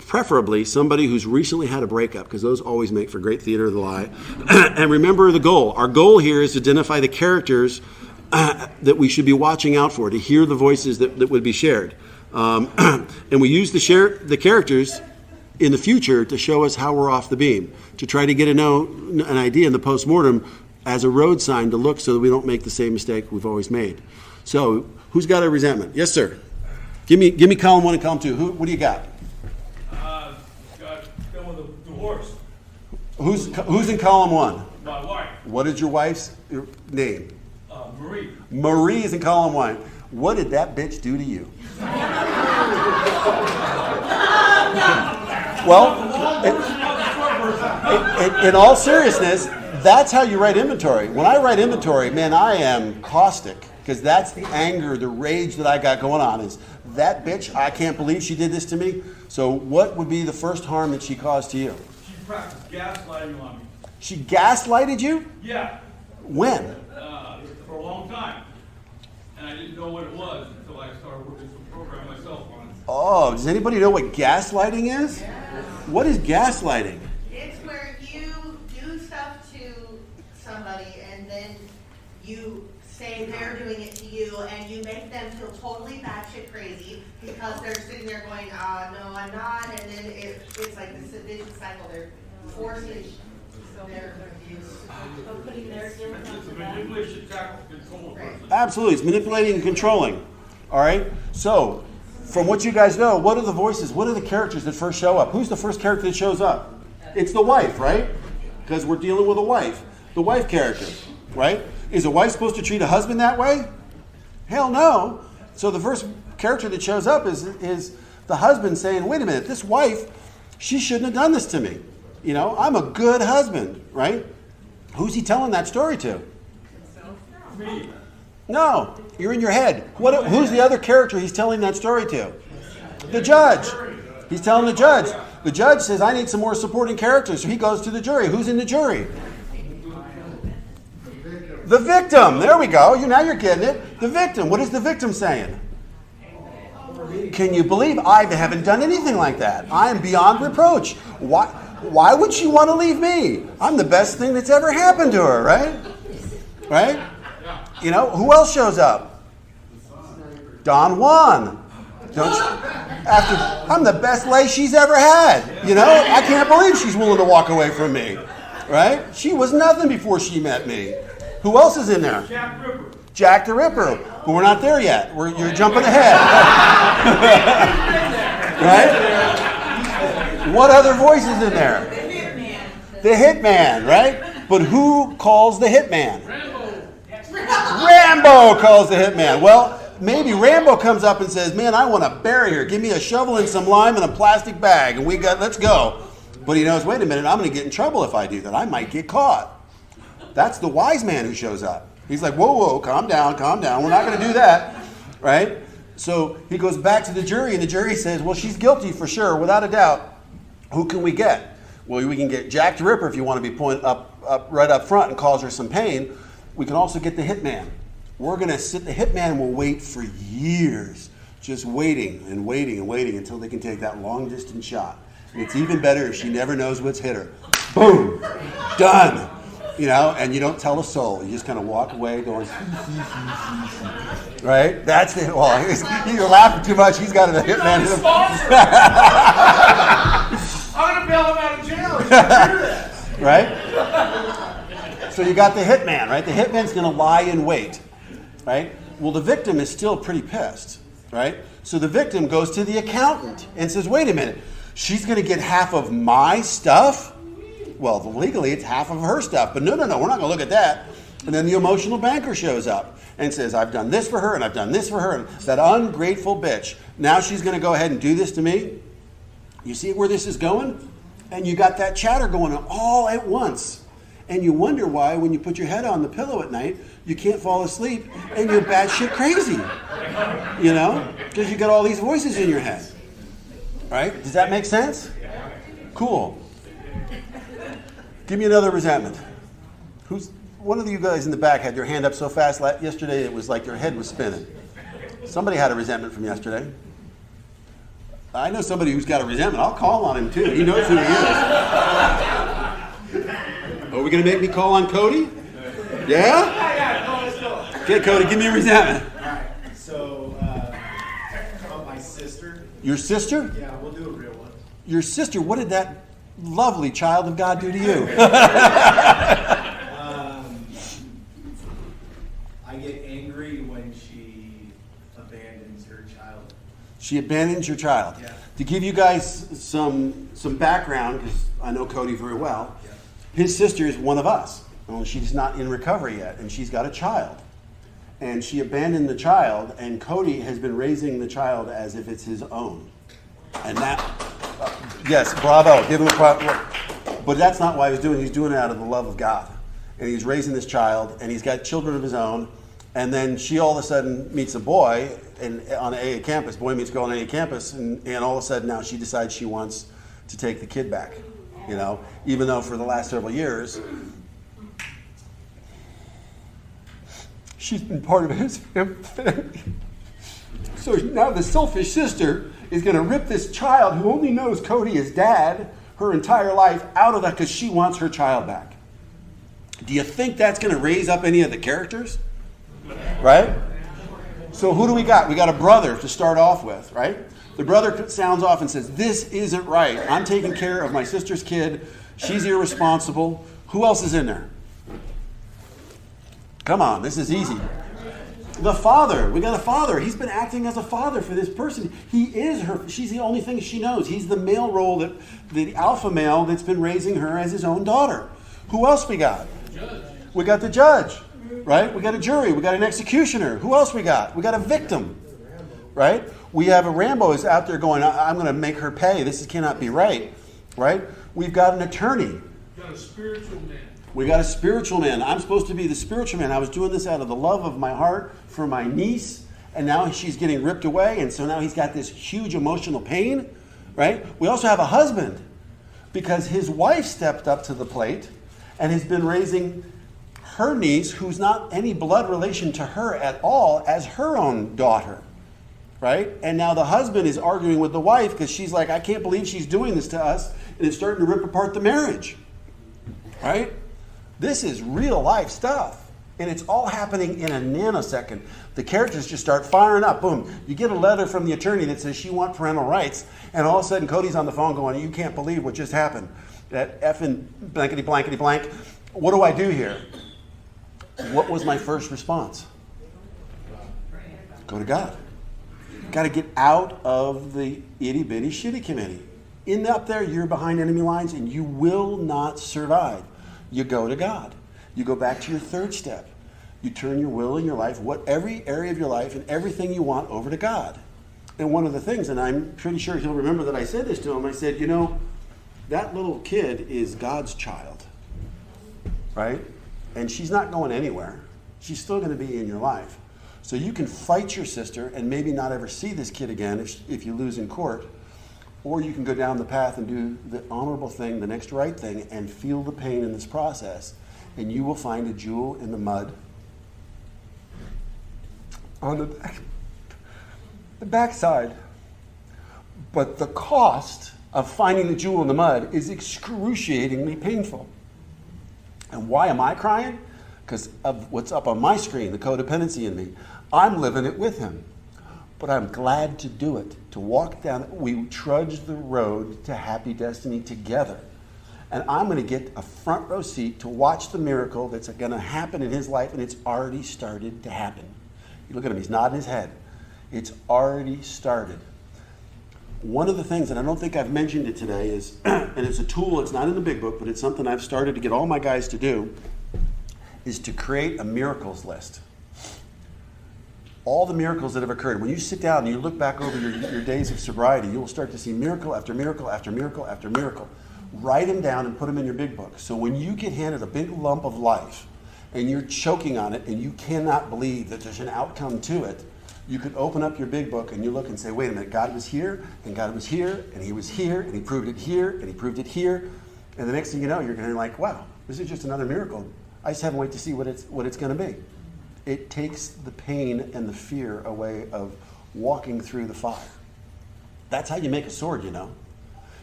Speaker 1: Preferably somebody who's recently had a breakup, because those always make for great theater of the lie. And remember the goal. Our goal here is to identify the characters that we should be watching out for, to hear the voices that would be shared. And we use the characters in the future to show us how we're off the beam, to try to get an idea in the postmortem as a road sign to look so that we don't make the same mistake we've always made. So who's got a resentment? Yes, sir. Give me column 1 and column 2. What do you got?
Speaker 3: Divorce.
Speaker 1: Who's in column 1?
Speaker 3: My wife.
Speaker 1: What is your wife's name?
Speaker 3: Marie.
Speaker 1: Marie is in column 1. What did that bitch do to you? Well, in all seriousness, that's how you write inventory. When I write inventory, man, I am caustic, because that's the anger, the rage that I got going on. Is that bitch, I can't believe she did this to me. So what would be the first harm that she caused to you?
Speaker 3: She practiced gaslighting on me.
Speaker 1: She gaslighted you?
Speaker 3: Yeah.
Speaker 1: When?
Speaker 3: For a long time. And I didn't know what it was until I started working some program myself on it.
Speaker 1: Oh, does anybody know what gaslighting is?
Speaker 6: Yeah.
Speaker 1: What is gaslighting?
Speaker 6: It's where you do stuff to somebody and then you say they're doing it to you and you make them feel totally batshit crazy because they're sitting there going, no, I'm not. And then it's like this vicious cycle. They're forcing their abuse.
Speaker 5: Putting their guilt
Speaker 3: It's
Speaker 5: onto
Speaker 3: a
Speaker 5: them.
Speaker 3: manipulation tactic to control a person.
Speaker 1: Absolutely, it's manipulating and controlling. All right? So, from what you guys know, what are the voices, what are the characters that first show up? Who's the first character that shows up? It's the wife, right? Because we're dealing with a wife. The wife character, right? Is a wife supposed to treat a husband that way? Hell no. So the first character that shows up is the husband saying, wait a minute, this wife, she shouldn't have done this to me. You know, I'm a good husband, right? Who's he telling that story to?
Speaker 3: Me.
Speaker 1: No, you're in your head. Who's the other character he's telling that story to? The judge. He's telling the judge. The judge says, I need some more supporting characters. So he goes to the jury. Who's in the jury? The victim. There we go. Now you're getting it. The victim. What is the victim saying? Can you believe I haven't done anything like that? I am beyond reproach. Why would she want to leave me? I'm the best thing that's ever happened to her, right? Right? You know, who else shows up? Don Juan. I'm the best lay she's ever had. You know, I can't believe she's willing to walk away from me. Right? She was nothing before she met me. Who else is in there?
Speaker 3: Jack Ripper.
Speaker 1: Jack the Ripper. But we're not there yet. You're jumping ahead. Right? What other voice is in there? The hitman, right? But who calls the hitman? Rambo calls the hitman. Well, maybe Rambo comes up and says, man, I want to bury her. Give me a shovel and some lime and a plastic bag. And let's go. But he knows, wait a minute, I'm going to get in trouble if I do that. I might get caught. That's the wise man who shows up. He's like, whoa, calm down. We're not going to do that, right? So he goes back to the jury, and the jury says, well, she's guilty for sure, without a doubt. Who can we get? Well, we can get Jack the Ripper if you want to be pointed up right up front and cause her some pain. We can also get the hitman. We're going to sit the hitman and we'll wait for years, just waiting until they can take that long distance shot. And it's even better if she never knows what's hit her. Boom, done. You know, and you don't tell a soul. You just kind of walk away going, right? That's it. Well, you're laughing too much. He's got a hitman.
Speaker 2: I'm gonna bail him out of jail. If you do that.
Speaker 1: Right? So you got the hitman, right? The hitman's going to lie in wait, right? Well, the victim is still pretty pissed, right? So the victim goes to the accountant and says, wait a minute, she's going to get half of my stuff? Well, legally, it's half of her stuff. But no, we're not going to look at that. And then the emotional banker shows up and says, I've done this for her, and I've done this for her. And that ungrateful bitch, now she's going to go ahead and do this to me? You see where this is going? And you got that chatter going on all at once. And you wonder why, when you put your head on the pillow at night, you can't fall asleep and you're batshit crazy. You know? Because you got all these voices in your head. Right? Does that make sense? Cool. Give me another resentment. One of you guys in the back had your hand up so fast yesterday it was like your head was spinning. Somebody had a resentment from yesterday. I know somebody who's got a resentment. I'll call on him too. He knows who he is. Are we going to make me call on Cody? Yeah? Okay, Cody, give me a resentment.
Speaker 7: All right. So, about my sister.
Speaker 1: Your sister?
Speaker 7: Yeah, we'll do a real one.
Speaker 1: Your sister, what did that lovely child of God do to you?
Speaker 7: I get angry when she abandons her child.
Speaker 1: She abandons your child.
Speaker 7: Yeah.
Speaker 1: To give you guys some background, because I know Cody very well,
Speaker 7: Yeah.
Speaker 1: his sister is one of us. Well, she's not in recovery yet, and she's got a child. And she abandoned the child, and Cody has been raising the child as if it's his own. And that, yes, bravo, give him a proper. But that's not why he's doing it. He's doing it out of the love of God. And he's raising this child, and he's got children of his own. And then she all of a sudden meets a boy on an AA campus, boy meets girl on an AA campus, and all of a sudden now she decides she wants to take the kid back. You know, even though for the last several years, she's been part of his family. So now the selfish sister is going to rip this child who only knows Cody as dad her entire life out of that because she wants her child back. Do you think that's going to raise up any of the characters? Right? So who do we got? We got a brother to start off with, right? The brother sounds off and says, this isn't right. I'm taking care of my sister's kid. She's irresponsible. Who else is in there? Come on, this is easy. The father. We got a father. He's been acting as a father for this person. He is her. She's the only thing she knows. He's the male role, the alpha male that's been raising her as his own daughter. Who else we got? We got the judge, right? We got a jury. We got an executioner. Who else we got? We got a victim, right? We have a Rambo who's out there going, I'm going to make her pay. This cannot be right, right? We've got an attorney.
Speaker 3: Got a spiritual man.
Speaker 1: We got a spiritual man. I'm supposed to be the spiritual man. I was doing this out of the love of my heart for my niece, and now she's getting ripped away, and so now he's got this huge emotional pain, right? We also have a husband, because his wife stepped up to the plate and has been raising her niece, who's not any blood relation to her at all, as her own daughter, right? And now the husband is arguing with the wife because she's like, I can't believe she's doing this to us, and it's starting to rip apart the marriage, right? This is real life stuff, and it's all happening in a nanosecond. The characters just start firing up. Boom. You get a letter from the attorney that says she wants parental rights, and all of a sudden Cody's on the phone going, you can't believe what just happened. That effing blankety blankety blank. What do I do here? What was my first response? Go to God. Got to get out of the itty bitty shitty committee. Up there, you're behind enemy lines, and you will not survive. You go to God. You go back to your third step. You turn your will and your life, every area of your life and everything you want over to God. And one of the things, and I'm pretty sure he'll remember that I said this to him, I said, you know, that little kid is God's child, right? And she's not going anywhere. she's still going to be in your life. So you can fight your sister and maybe not ever see this kid again if you lose in court, or you can go down the path and do the honorable thing, the next right thing, and feel the pain in this process, and you will find a jewel in the mud on the backside. But the cost of finding the jewel in the mud is excruciatingly painful. And why am I crying? Because of what's up on my screen, the codependency in me. I'm living it with him. But I'm glad to do it, to walk down. We trudge the road to happy destiny together. And I'm going to get a front row seat to watch the miracle that's going to happen in his life, and it's already started to happen. You look at him, he's nodding his head. It's already started. One of the things, and I don't think I've mentioned it today, is, and it's a tool, it's not in the big book, but it's something I've started to get all my guys to do, is to create a miracles list. All the miracles that have occurred. When you sit down and you look back over your days of sobriety, you will start to see miracle after miracle after miracle after miracle. Write them down and put them in your big book. So when you get handed a big lump of life and you're choking on it and you cannot believe that there's an outcome to it, you could open up your big book and you look and say, wait a minute, God was here, and God was here, and he was here, and he proved it here, and he proved it here. And the next thing you know, you're going to be like, wow, this is just another miracle. I just haven't wait to see what it's going to be. It takes the pain and the fear away of walking through the fire. That's how you make a sword, you know.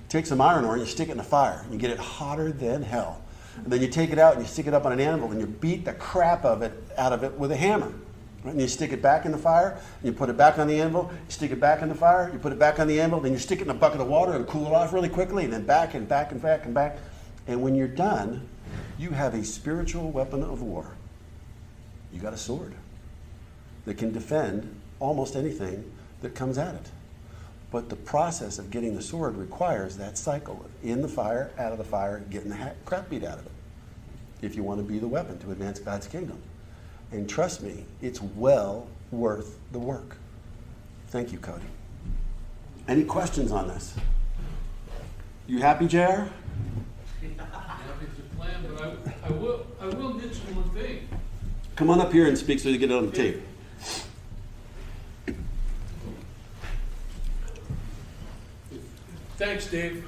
Speaker 1: Take some iron ore and you stick it in the fire, and you get it hotter than hell. And then you take it out and you stick it up on an anvil and you beat the crap out of it with a hammer. Right? And you stick it back in the fire, and you put it back on the anvil, you stick it back in the fire, you put it back on the anvil, then you stick it in a bucket of water and cool it off really quickly, and then back and back and back and back. And when you're done, you have a spiritual weapon of war. You got a sword that can defend almost anything that comes at it. But the process of getting the sword requires that cycle of in the fire, out of the fire, getting the crap beat out of it, if you want to be the weapon to advance God's kingdom. And trust me, it's well worth the work. Thank you, Cody. Any questions on this? You happy, JR?
Speaker 3: Happy to plan, but I will mention one thing.
Speaker 1: Come on up here and speak so you get it on the tape.
Speaker 8: Thanks, Dave.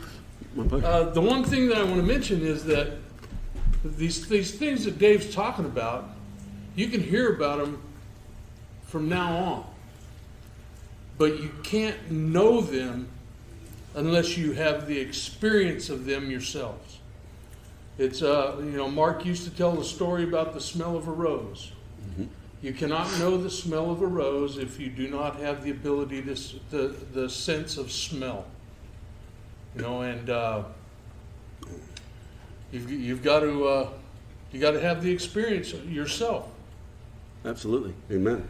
Speaker 8: The one thing that I want to mention is that these things that Dave's talking about, you can hear about them from now on, but you can't know them unless you have the experience of them yourselves. It's Mark used to tell the story about the smell of a rose. Mm-hmm. You cannot know the smell of a rose if you do not have the ability to the sense of smell. And you've got to have the experience yourself.
Speaker 1: Absolutely. Amen.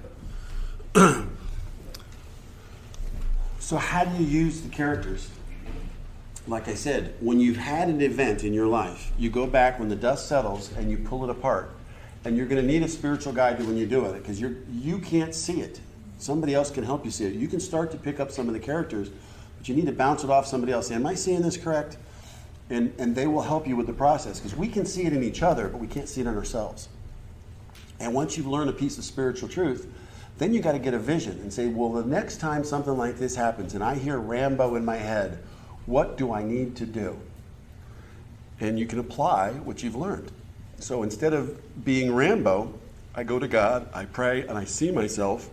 Speaker 1: So how do you use the characters? Like I said, when you've had an event in your life, you go back when the dust settles and you pull it apart. And you're going to need a spiritual guide when you do it, because you can't see it. Somebody else can help you see it. You can start to pick up some of the characters, but you need to bounce it off somebody else. Say, am I seeing this correct? And they will help you with the process, because we can see it in each other, but we can't see it in ourselves. And once you've learned a piece of spiritual truth, then you got to get a vision and say, well, the next time something like this happens and I hear Rambo in my head, what do I need to do? And you can apply what you've learned. So instead of being Rambo, I go to God, I pray, and I see myself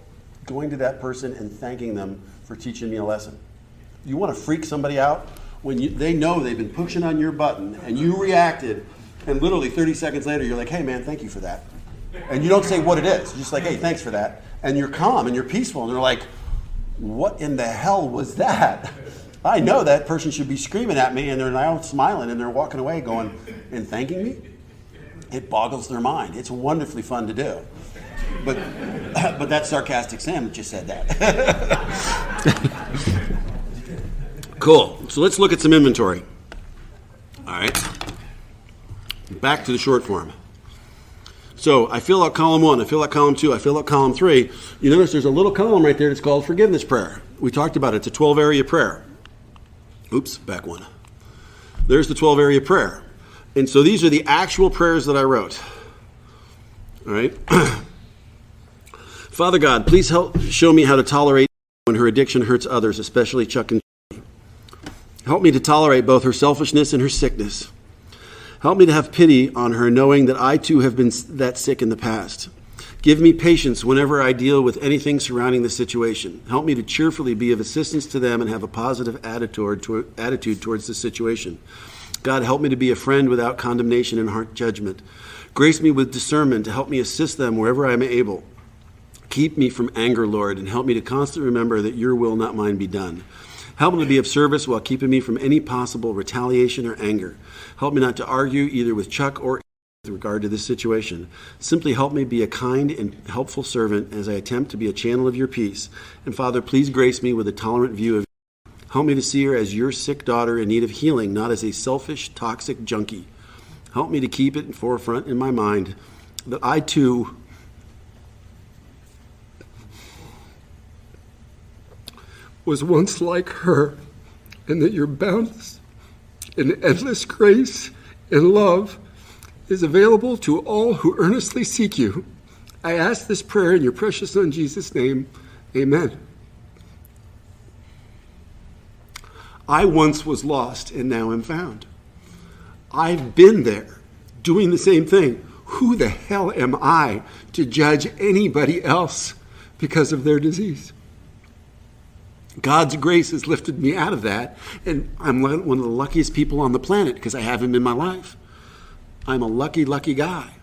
Speaker 1: going to that person and thanking them for teaching me a lesson. You want to freak somebody out? When they know they've been pushing on your button and you reacted, and literally 30 seconds later you're like, hey man, thank you for that. And you don't say what it is. You're just like, hey, thanks for that. And you're calm and you're peaceful. And they're like, what in the hell was that? I know that person should be screaming at me, and they're now smiling and they're walking away going, and thanking me? It boggles their mind. It's wonderfully fun to do. But that's sarcastic Sam that just said that. Cool. So let's look at some inventory. All right. Back to the short form. So I fill out column 1, I fill out column 2, I fill out column 3. You notice there's a little column right there that's called forgiveness prayer. We talked about it. It's a 12-area prayer. Oops, back one. There's the 12-area prayer. And so these are the actual prayers that I wrote. All right? Father God, please show me how to tolerate when her addiction hurts others, especially Chuck and Charlie. Help me to tolerate both her selfishness and her sickness. Help me to have pity on her, knowing that I too have been that sick in the past. Give me patience whenever I deal with anything surrounding the situation. Help me to cheerfully be of assistance to them and have a positive attitude towards the situation. God, help me to be a friend without condemnation and harsh judgment. Grace me with discernment to help me assist them wherever I am able. Keep me from anger, Lord, and help me to constantly remember that your will, not mine, be done. Help me to be of service while keeping me from any possible retaliation or anger. Help me not to argue either with Chuck or with regard to this situation. Simply help me be a kind and helpful servant as I attempt to be a channel of your peace. And Father, please grace me with a tolerant view of you. Help me to see her as your sick daughter in need of healing, not as a selfish, toxic junkie. Help me to keep it in forefront in my mind that I too was once like her, and that your boundless and endless grace and love is available to all who earnestly seek you. I ask this prayer in your precious Son, Jesus' name. Amen. I once was lost and now am found. I've been there doing the same thing. Who the hell am I to judge anybody else because of their disease? God's grace has lifted me out of that, and I'm one of the luckiest people on the planet because I have him in my life. I'm a lucky, lucky guy.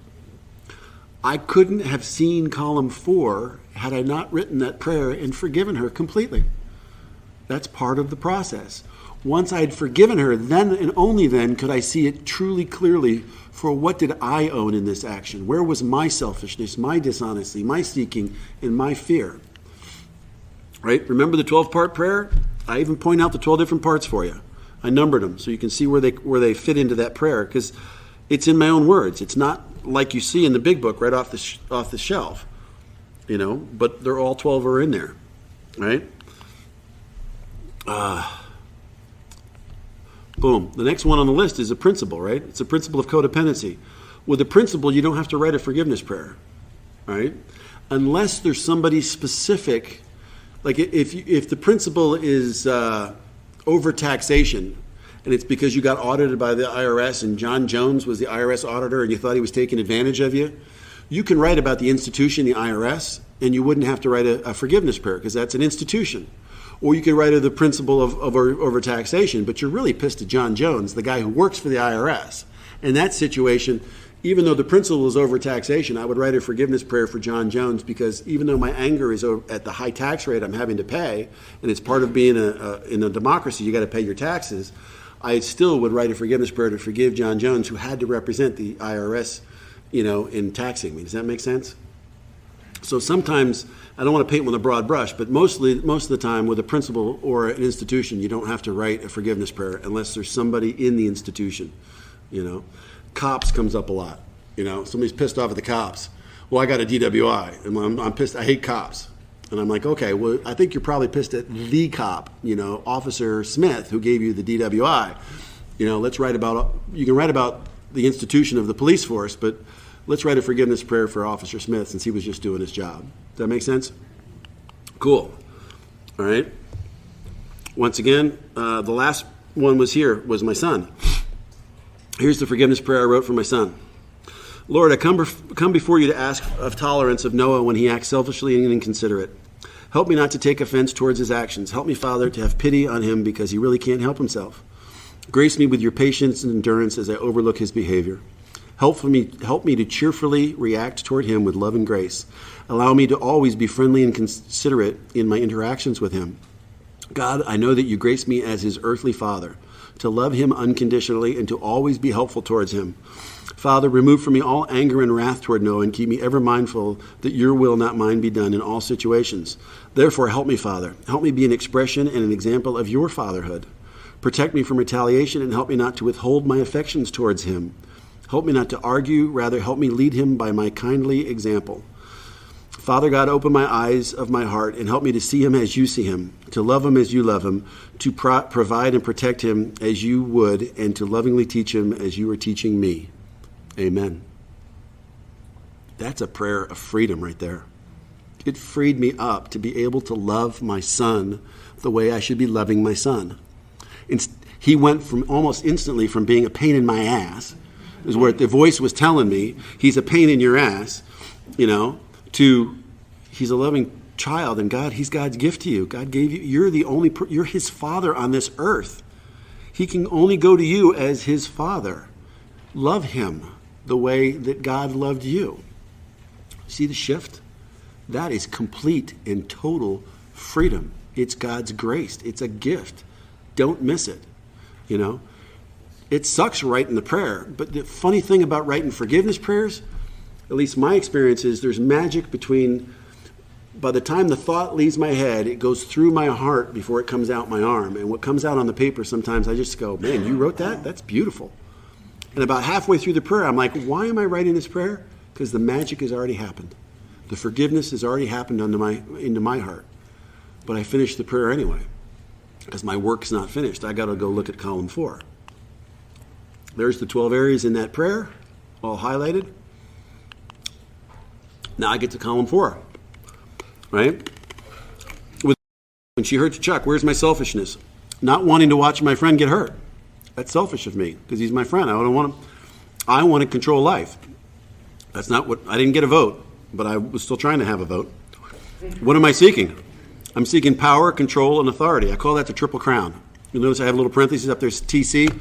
Speaker 1: I couldn't have seen column 4 had I not written that prayer and forgiven her completely. That's part of the process. Once I had forgiven her, then and only then could I see it truly clearly for what did I own in this action? Where was my selfishness, my dishonesty, my seeking, and my fear? Right? Remember the 12-part prayer? I even point out the 12 different parts for you. I numbered them so you can see where they fit into that prayer, because it's in my own words. It's not like you see in the big book right off the shelf, but they're all 12 are in there, right? Boom. The next one on the list is a principle, right? It's a principle of codependency. With a principle, you don't have to write a forgiveness prayer, right? Unless there's somebody specific. Like if the principle is overtaxation, and it's because you got audited by the IRS and John Jones was the IRS auditor and you thought he was taking advantage of you, you can write about the institution, the IRS, and you wouldn't have to write a forgiveness prayer because that's an institution. Or you could write the principle of overtaxation, but you're really pissed at John Jones, the guy who works for the IRS. In that situation, even though the principle is overtaxation, I would write a forgiveness prayer for John Jones, because even though my anger is at the high tax rate I'm having to pay, and it's part of being in a democracy, you got to pay your taxes, I still would write a forgiveness prayer to forgive John Jones, who had to represent the IRS, in taxing me. Does that make sense? So sometimes, I don't want to paint with a broad brush, but most of the time with a principal or an institution, you don't have to write a forgiveness prayer unless there's somebody in the institution, Cops comes up a lot. Somebody's pissed off at the cops. Well, I got a DWI, and I'm pissed. I hate cops. And I'm like, okay, well, I think you're probably pissed at the cop, Officer Smith, who gave you the DWI. You can write about the institution of the police force, but let's write a forgiveness prayer for Officer Smith since he was just doing his job. Does that make sense? Cool. All right. Once again, the last one was my son. Here's the forgiveness prayer I wrote for my son. Lord, I come before you to ask of tolerance of Noah when he acts selfishly and inconsiderate. Help me not to take offense towards his actions. Help me, Father, to have pity on him because he really can't help himself. Grace me with your patience and endurance as I overlook his behavior. Help me to cheerfully react toward him with love and grace. Allow me to always be friendly and considerate in my interactions with him. God, I know that you grace me as his earthly father, to love him unconditionally and to always be helpful towards him. Father, remove from me all anger and wrath toward Noah and keep me ever mindful that your will, not mine, be done in all situations. Therefore, help me, Father. Help me be an expression and an example of your fatherhood. Protect me from retaliation and help me not to withhold my affections towards him. Help me not to argue, rather help me lead him by my kindly example. Father God, open my eyes of my heart and help me to see him as you see him, to love him as you love him, to provide and protect him as you would, and to lovingly teach him as you are teaching me. Amen. That's a prayer of freedom right there. It freed me up to be able to love my son the way I should be loving my son. He went from almost instantly from being a pain in my ass, is where the voice was telling me, he's a pain in your ass, to he's a loving child, and he's God's gift to you. God gave you, you're his father on this earth. He can only go to you as his father. Love him the way that God loved you. See the shift? That is complete and total freedom. It's God's grace. It's a gift. Don't miss it. It sucks writing the prayer, but the funny thing about writing forgiveness prayers, at least my experience is, there's magic between, by the time the thought leaves my head, it goes through my heart before it comes out my arm. And what comes out on the paper, sometimes I just go, man, you wrote that? That's beautiful. And about halfway through the prayer, I'm like, why am I writing this prayer? Because the magic has already happened. The forgiveness has already happened into my heart. But I finished the prayer anyway, because my work's not finished. I got to go look at column 4. There's the 12 areas in that prayer, all highlighted. Now I get to column 4, right? When she hurts Chuck, where's my selfishness? Not wanting to watch my friend get hurt. That's selfish of me, because he's my friend. I want to control life. That's not what, I didn't get a vote, but I was still trying to have a vote. What am I seeking? I'm seeking power, control, and authority. I call that the Triple Crown. You'll notice I have a little parenthesis up there, TC.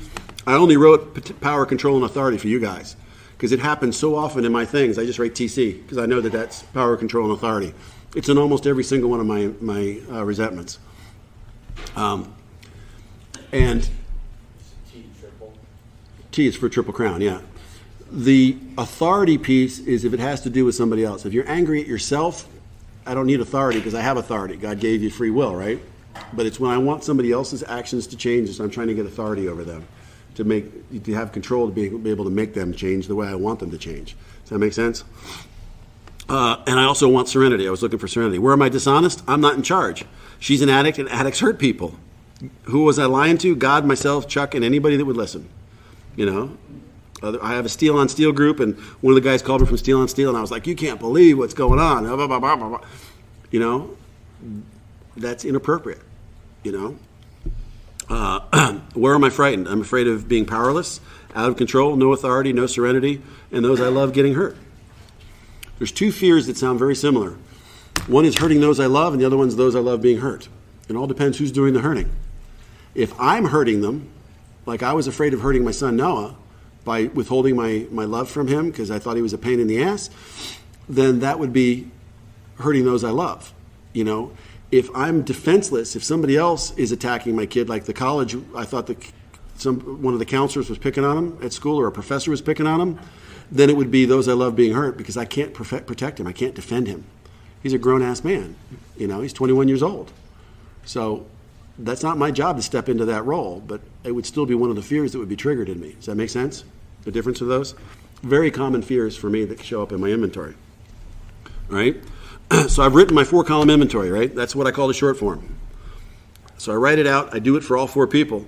Speaker 1: I only wrote power, control, and authority for you guys, because it happens so often in my things. I just write TC, because I know that that's power, control, and authority. It's in almost every single one of my resentments. And T is for Triple Crown, yeah. The authority piece is if it has to do with somebody else. If you're angry at yourself, I don't need authority because I have authority. God gave you free will, right? But it's when I want somebody else's actions to change, so I'm trying to get authority over them, to have control, to be able to make them change the way I want them to change. Does that make sense? And I also want serenity. I was looking for serenity. Where am I dishonest? I'm not in charge. She's an addict, and addicts hurt people. Who was I lying to? God, myself, Chuck, and anybody that would listen. I have a Steel on Steel group, and one of the guys called me from Steel on Steel, and I was like, you can't believe what's going on. Blah, blah, blah, blah, blah. That's inappropriate. Where am I frightened? I'm afraid of being powerless, out of control, no authority, no serenity, and those I love getting hurt. There's 2 fears that sound very similar. One is hurting those I love, and the other one's those I love being hurt. It all depends who's doing the hurting. If I'm hurting them, like I was afraid of hurting my son Noah by withholding my love from him because I thought he was a pain in the ass, then that would be hurting those I love. If I'm defenseless, if somebody else is attacking my kid, like the college, I thought one of the counselors was picking on him at school, or a professor was picking on him, then it would be those I love being hurt because I can't protect him. I can't defend him. He's a grown-ass man. He's 21 years old. So that's not my job to step into that role, but it would still be one of the fears that would be triggered in me. Does that make sense? The difference of those? Very common fears for me that show up in my inventory. All right? So I've written my 4-column inventory, right? That's what I call the short form. So I write it out. I do it for all 4 people.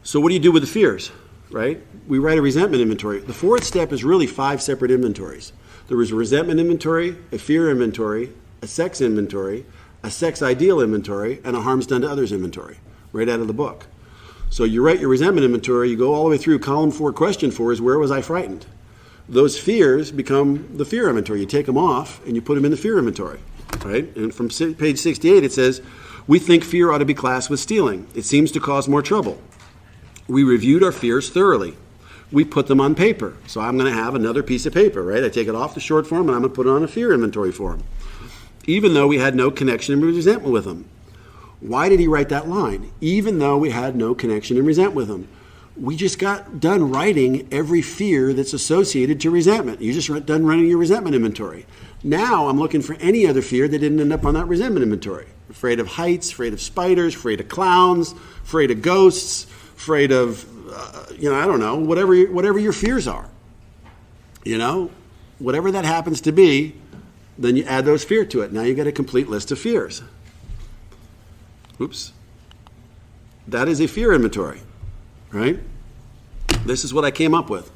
Speaker 1: So what do you do with the fears, right? We write a resentment inventory. The 4th step is really 5 separate inventories. There was a resentment inventory, a fear inventory, a sex inventory, a sex ideal inventory, and a harms done to others inventory, right out of the book. So you write your resentment inventory, you go all the way through. Column 4, question 4 is, where was I frightened? Those fears become the fear inventory. You take them off and you put them in the fear inventory, right? And from page 68 it says, we think fear ought to be classed with stealing. It seems to cause more trouble. We reviewed our fears thoroughly. We put them on paper. So I'm going to have another piece of paper, right? I take it off the short form and I'm going to put it on a fear inventory form, even though we had no connection and resentment with them. Why did he write that line? Even though we had no connection and resentment with them. We just got done writing every fear that's associated to resentment. You just got done running your resentment inventory. Now I'm looking for any other fear that didn't end up on that resentment inventory. Afraid of heights, afraid of spiders, afraid of clowns, afraid of ghosts, afraid of, I don't know, whatever your fears are. Whatever that happens to be, then you add those fear to it. Now you get a complete list of fears. Oops. That is a fear inventory, right? This is what I came up with.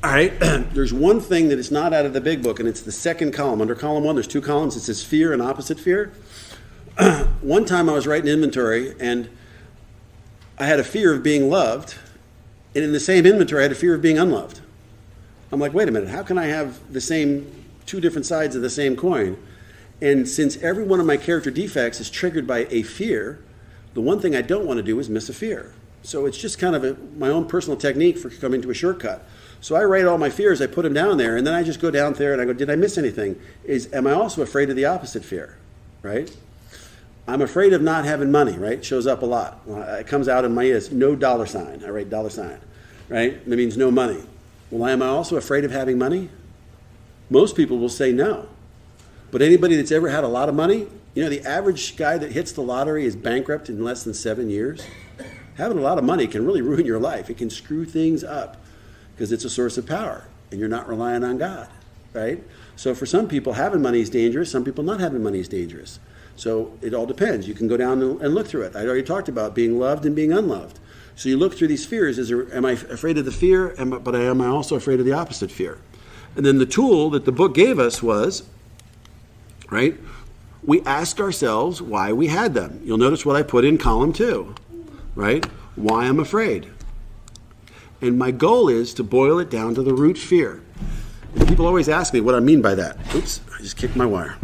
Speaker 1: All right, there's one thing that is not out of the big book, and it's the second column. Under column 1, there's 2 columns. It says fear and opposite fear. One time I was writing inventory, and I had a fear of being loved, and in the same inventory, I had a fear of being unloved. I'm like, wait a minute, how can I have the same 2 different sides of the same coin? And since every one of my character defects is triggered by a fear, the one thing I don't want to do is miss a fear. So it's just kind of my own personal technique for coming to a shortcut. So I write all my fears, I put them down there, and then I just go down there and I go, did I miss anything? Am I also afraid of the opposite fear, right? I'm afraid of not having money, right? It shows up a lot. It comes out in my ears, no dollar sign. I write dollar sign, right? That means no money. Well, am I also afraid of having money? Most people will say no. But anybody that's ever had a lot of money, you know, the average guy that hits the lottery is bankrupt in less than 7 years. Having a lot of money can really ruin your life. It can screw things up because it's a source of power and you're not relying on God, right? So for some people, having money is dangerous. Some people not having money is dangerous. So it all depends. You can go down and look through it. I already talked about being loved and being unloved. So you look through these fears. Am I afraid of the fear, but am I also afraid of the opposite fear? And then the tool that the book gave us was, right, we ask ourselves why we had them. You'll notice what I put in column 2, right? Why I'm afraid. And my goal is to boil it down to the root fear. And people always ask me what I mean by that. Oops, I just kicked my wire.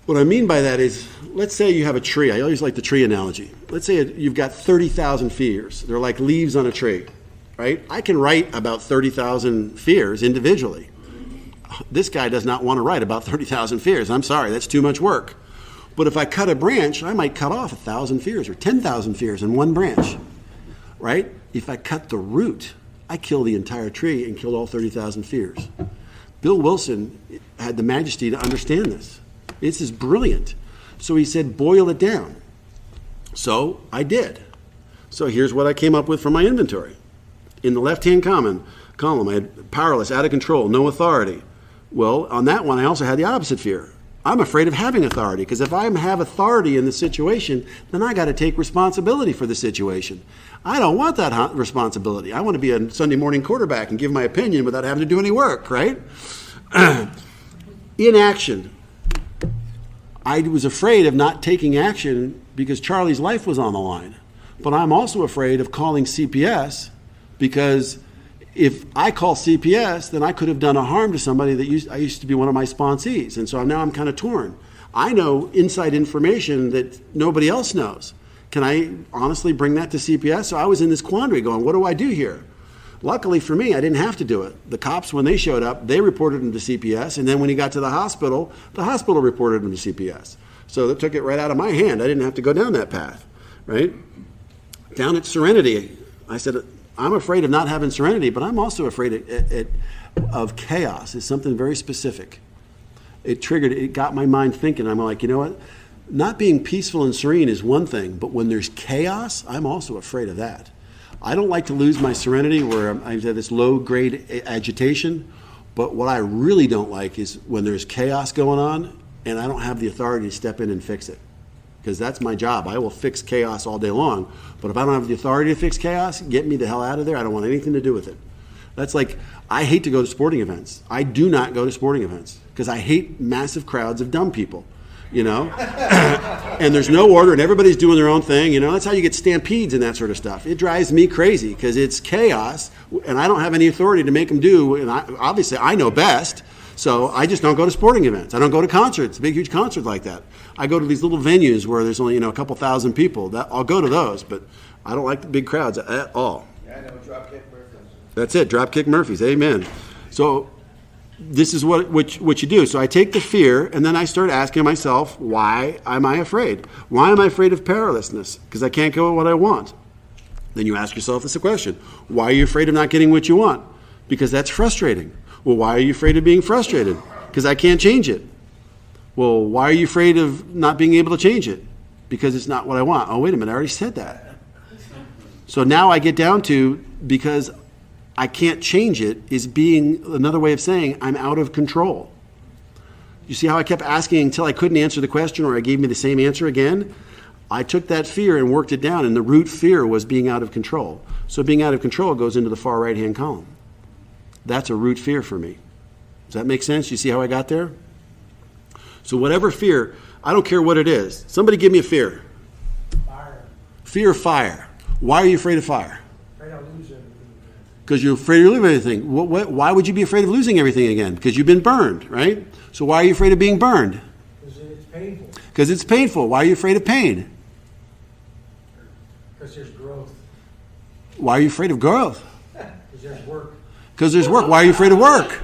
Speaker 1: What I mean by that is, let's say you have a tree. I always like the tree analogy. Let's say you've got 30,000 fears. They're like leaves on a tree, right? I can write about 30,000 fears individually. This guy does not want to write about 30,000 fears. I'm sorry, that's too much work. But if I cut a branch, I might cut off 1,000 fears or 10,000 fears in one branch, right? If I cut the root, I kill the entire tree and kill all 30,000 fears. Bill Wilson had the majesty to understand this. This is brilliant. So he said, boil it down. So I did. So here's what I came up with from my inventory. In the left-hand column, I had powerless, out of control, no authority. Well, on that one, I also had the opposite fear. I'm afraid of having authority, because if I have authority in the situation, then I got to take responsibility for the situation. I don't want that responsibility. I want to be a Sunday morning quarterback and give my opinion without having to do any work, right? Inaction. I was afraid of not taking action because Charlie's life was on the line. But I'm also afraid of calling CPS, because if I call CPS, then I could have done a harm to somebody that I used to be one of my sponsees. And so now I'm kind of torn. I know inside information that nobody else knows. Can I honestly bring that to CPS? So I was in this quandary going, what do I do here? Luckily for me, I didn't have to do it. The cops, when they showed up, they reported him to CPS. And then when he got to the hospital reported him to CPS. So that took it right out of my hand. I didn't have to go down that path, right? Down at Serenity, I said, I'm afraid of not having serenity, but I'm also afraid of chaos. It's something very specific. It got my mind thinking. I'm like, you know what? Not being peaceful and serene is one thing, but when there's chaos, I'm also afraid of that. I don't like to lose my serenity where I have this low-grade agitation, but what I really don't like is when there's chaos going on and I don't have the authority to step in and fix it. Because that's my job. I will fix chaos all day long. But if I don't have the authority to fix chaos, get me the hell out of there. I don't want anything to do with it. That's like, I hate to go to sporting events. I do not go to sporting events because I hate massive crowds of dumb people, you know? And there's no order and everybody's doing their own thing, you know? That's how you get stampedes and that sort of stuff. It drives me crazy because it's chaos and I don't have any authority to make them do. And obviously I know best. So I just don't go to sporting events. I don't go to concerts, a big, huge concert like that. I go to these little venues where there's only, a couple thousand people. I'll go to those, but I don't like the big crowds at all.
Speaker 2: Yeah, I know, Dropkick Murphys.
Speaker 1: That's it, Dropkick Murphys, amen. So this is what you do. So I take the fear, and then I start asking myself, why am I afraid? Why am I afraid of powerlessness? Because I can't go what I want. Then you ask yourself this question, why are you afraid of not getting what you want? Because that's frustrating. Well, why are you afraid of being frustrated? Because I can't change it. Well, why are you afraid of not being able to change it? Because it's not what I want. Oh, wait a minute, I already said that. So now I get down to, because I can't change it, is being another way of saying I'm out of control. You see how I kept asking until I couldn't answer the question or I gave me the same answer again? I took that fear and worked it down, and the root fear was being out of control. So being out of control goes into the far right-hand column. That's a root fear for me. Does that make sense? You see how I got there? So whatever fear, I don't care what it is. Somebody give me a fear.
Speaker 2: Fire.
Speaker 1: Fear of fire. Why are you afraid of fire?
Speaker 2: Afraid I'll lose everything.
Speaker 1: Because you're afraid of losing everything. Why would you be afraid of losing everything again? Because you've been burned, right? So why are you afraid of being burned?
Speaker 2: Because it's painful.
Speaker 1: Because it's painful. Why are you afraid of pain?
Speaker 2: Because there's growth.
Speaker 1: Why are you afraid of growth?
Speaker 2: Because there's work.
Speaker 1: Because there's work. Why are you afraid of work?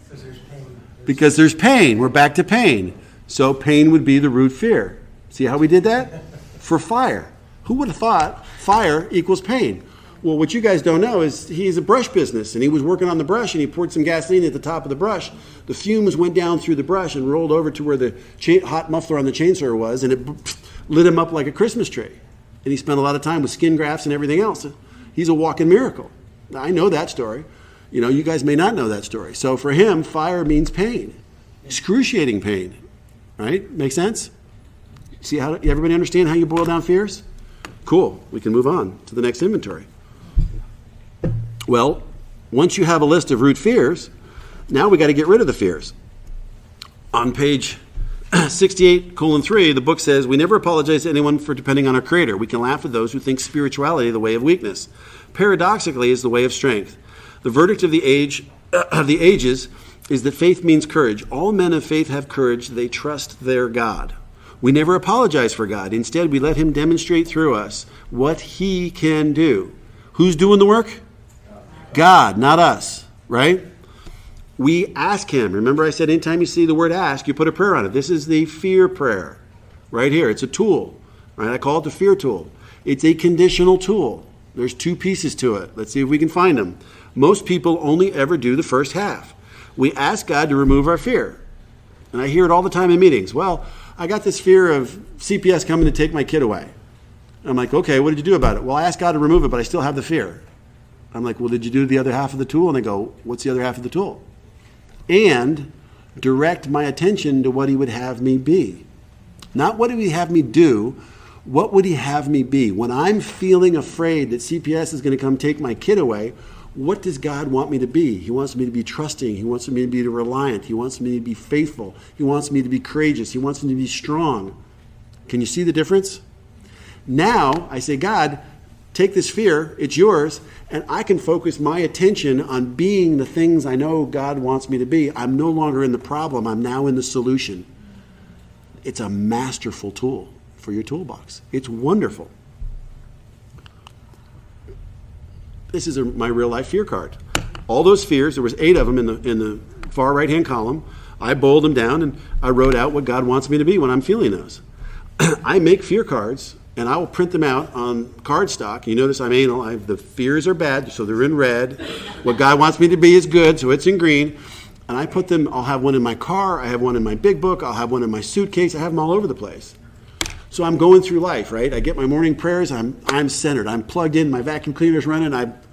Speaker 2: Because there's pain.
Speaker 1: Because there's pain. We're back to pain. So pain would be the root fear. See how we did that? For fire. Who would have thought fire equals pain? Well, what you guys don't know is he's a brush business, and he was working on the brush, and he poured some gasoline at the top of the brush. The fumes went down through the brush and rolled over to where the hot muffler on the chainsaw was, and it lit him up like a Christmas tree. And he spent a lot of time with skin grafts and everything else. He's a walking miracle. I know that story. You know, you guys may not know that story. So for him, fire means pain, excruciating pain. Right? Make sense? See how everybody understand how you boil down fears? Cool. We can move on to the next inventory. Well, once you have a list of root fears, now we got to get rid of the fears. On page 68:3, the book says, we never apologize to anyone for depending on our Creator. We can laugh at those who think spirituality the way of weakness. Paradoxically, is the way of strength. The verdict of the ages is that faith means courage. All men of faith have courage. They trust their God. We never apologize for God. Instead, we let him demonstrate through us what he can do. Who's doing the work? God, not us, right? We ask him. Remember I said anytime you see the word ask, you put a prayer on it. This is the fear prayer right here. It's a tool, right? I call it the fear tool. It's a conditional tool. There's two pieces to it. Let's see if we can find them. Most people only ever do the first half. We ask God to remove our fear. And I hear it all the time in meetings. Well, I got this fear of CPS coming to take my kid away. I'm like, okay, what did you do about it? Well, I asked God to remove it, but I still have the fear. I'm like, well, did you do the other half of the tool? And they go, what's the other half of the tool? And direct my attention to what he would have me be. Not what would he have me do, what would he have me be? When I'm feeling afraid that CPS is going to come take my kid away, what does God want me to be? He wants me to be trusting. He wants me to be reliant. He wants me to be faithful. He wants me to be courageous. He wants me to be strong. Can you see the difference? Now, I say, God, take this fear, it's yours, and I can focus my attention on being the things I know God wants me to be. I'm no longer in the problem. I'm now in the solution. It's a masterful tool for your toolbox. It's wonderful. This is my real life fear card. All those fears, there was 8 of them in the far right-hand column. I boiled them down, and I wrote out what God wants me to be when I'm feeling those. I make fear cards, and I will print them out on cardstock. You notice I'm anal. The fears are bad, so they're in red. What God wants me to be is good, so it's in green. And I put them, I'll have one in my car, I have one in my big book, I'll have one in my suitcase, I have them all over the place. So I'm going through life, right? I get my morning prayers, I'm centered, I'm plugged in, my vacuum cleaner's running,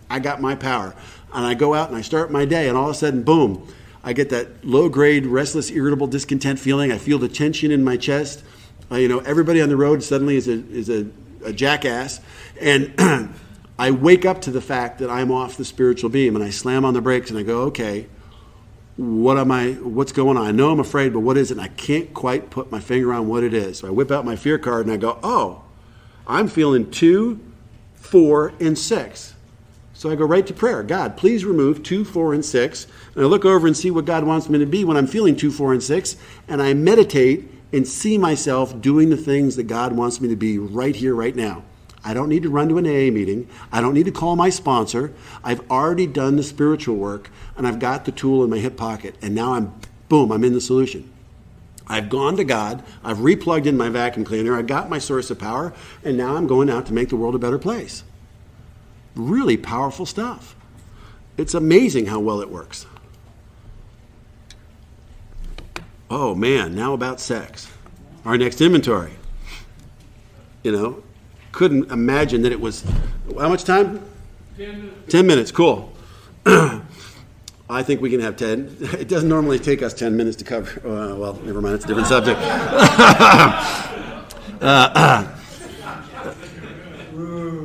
Speaker 1: I got my power. And I go out and I start my day, and all of a sudden, boom, I get that low-grade, restless, irritable, discontent feeling. I feel the tension in my chest. Everybody on the road suddenly is a jackass. And I wake up to the fact that I'm off the spiritual beam, and I slam on the brakes, and I go, okay, what's going on? I know I'm afraid, but what is it? And I can't quite put my finger on what it is. So I whip out my fear card, and I go, oh, I'm feeling 2, 4, and 6. So I go right to prayer. God, please remove 2, 4, and 6. And I look over and see what God wants me to be when I'm feeling 2, 4, and 6. And I meditate and see myself doing the things that God wants me to be right here, right now. I don't need to run to an AA meeting. I don't need to call my sponsor. I've already done the spiritual work, and I've got the tool in my hip pocket. And now I'm in the solution. I've gone to God. I've replugged in my vacuum cleaner. I got my source of power, and now I'm going out to make the world a better place. Really powerful stuff. It's amazing how well it works. Oh man, now about sex. Our next inventory. Couldn't imagine that it was, how much time?
Speaker 8: 10 minutes.
Speaker 1: 10 minutes, cool. I think we can have 10. It doesn't normally take us 10 minutes to cover, well, never mind, it's a different subject.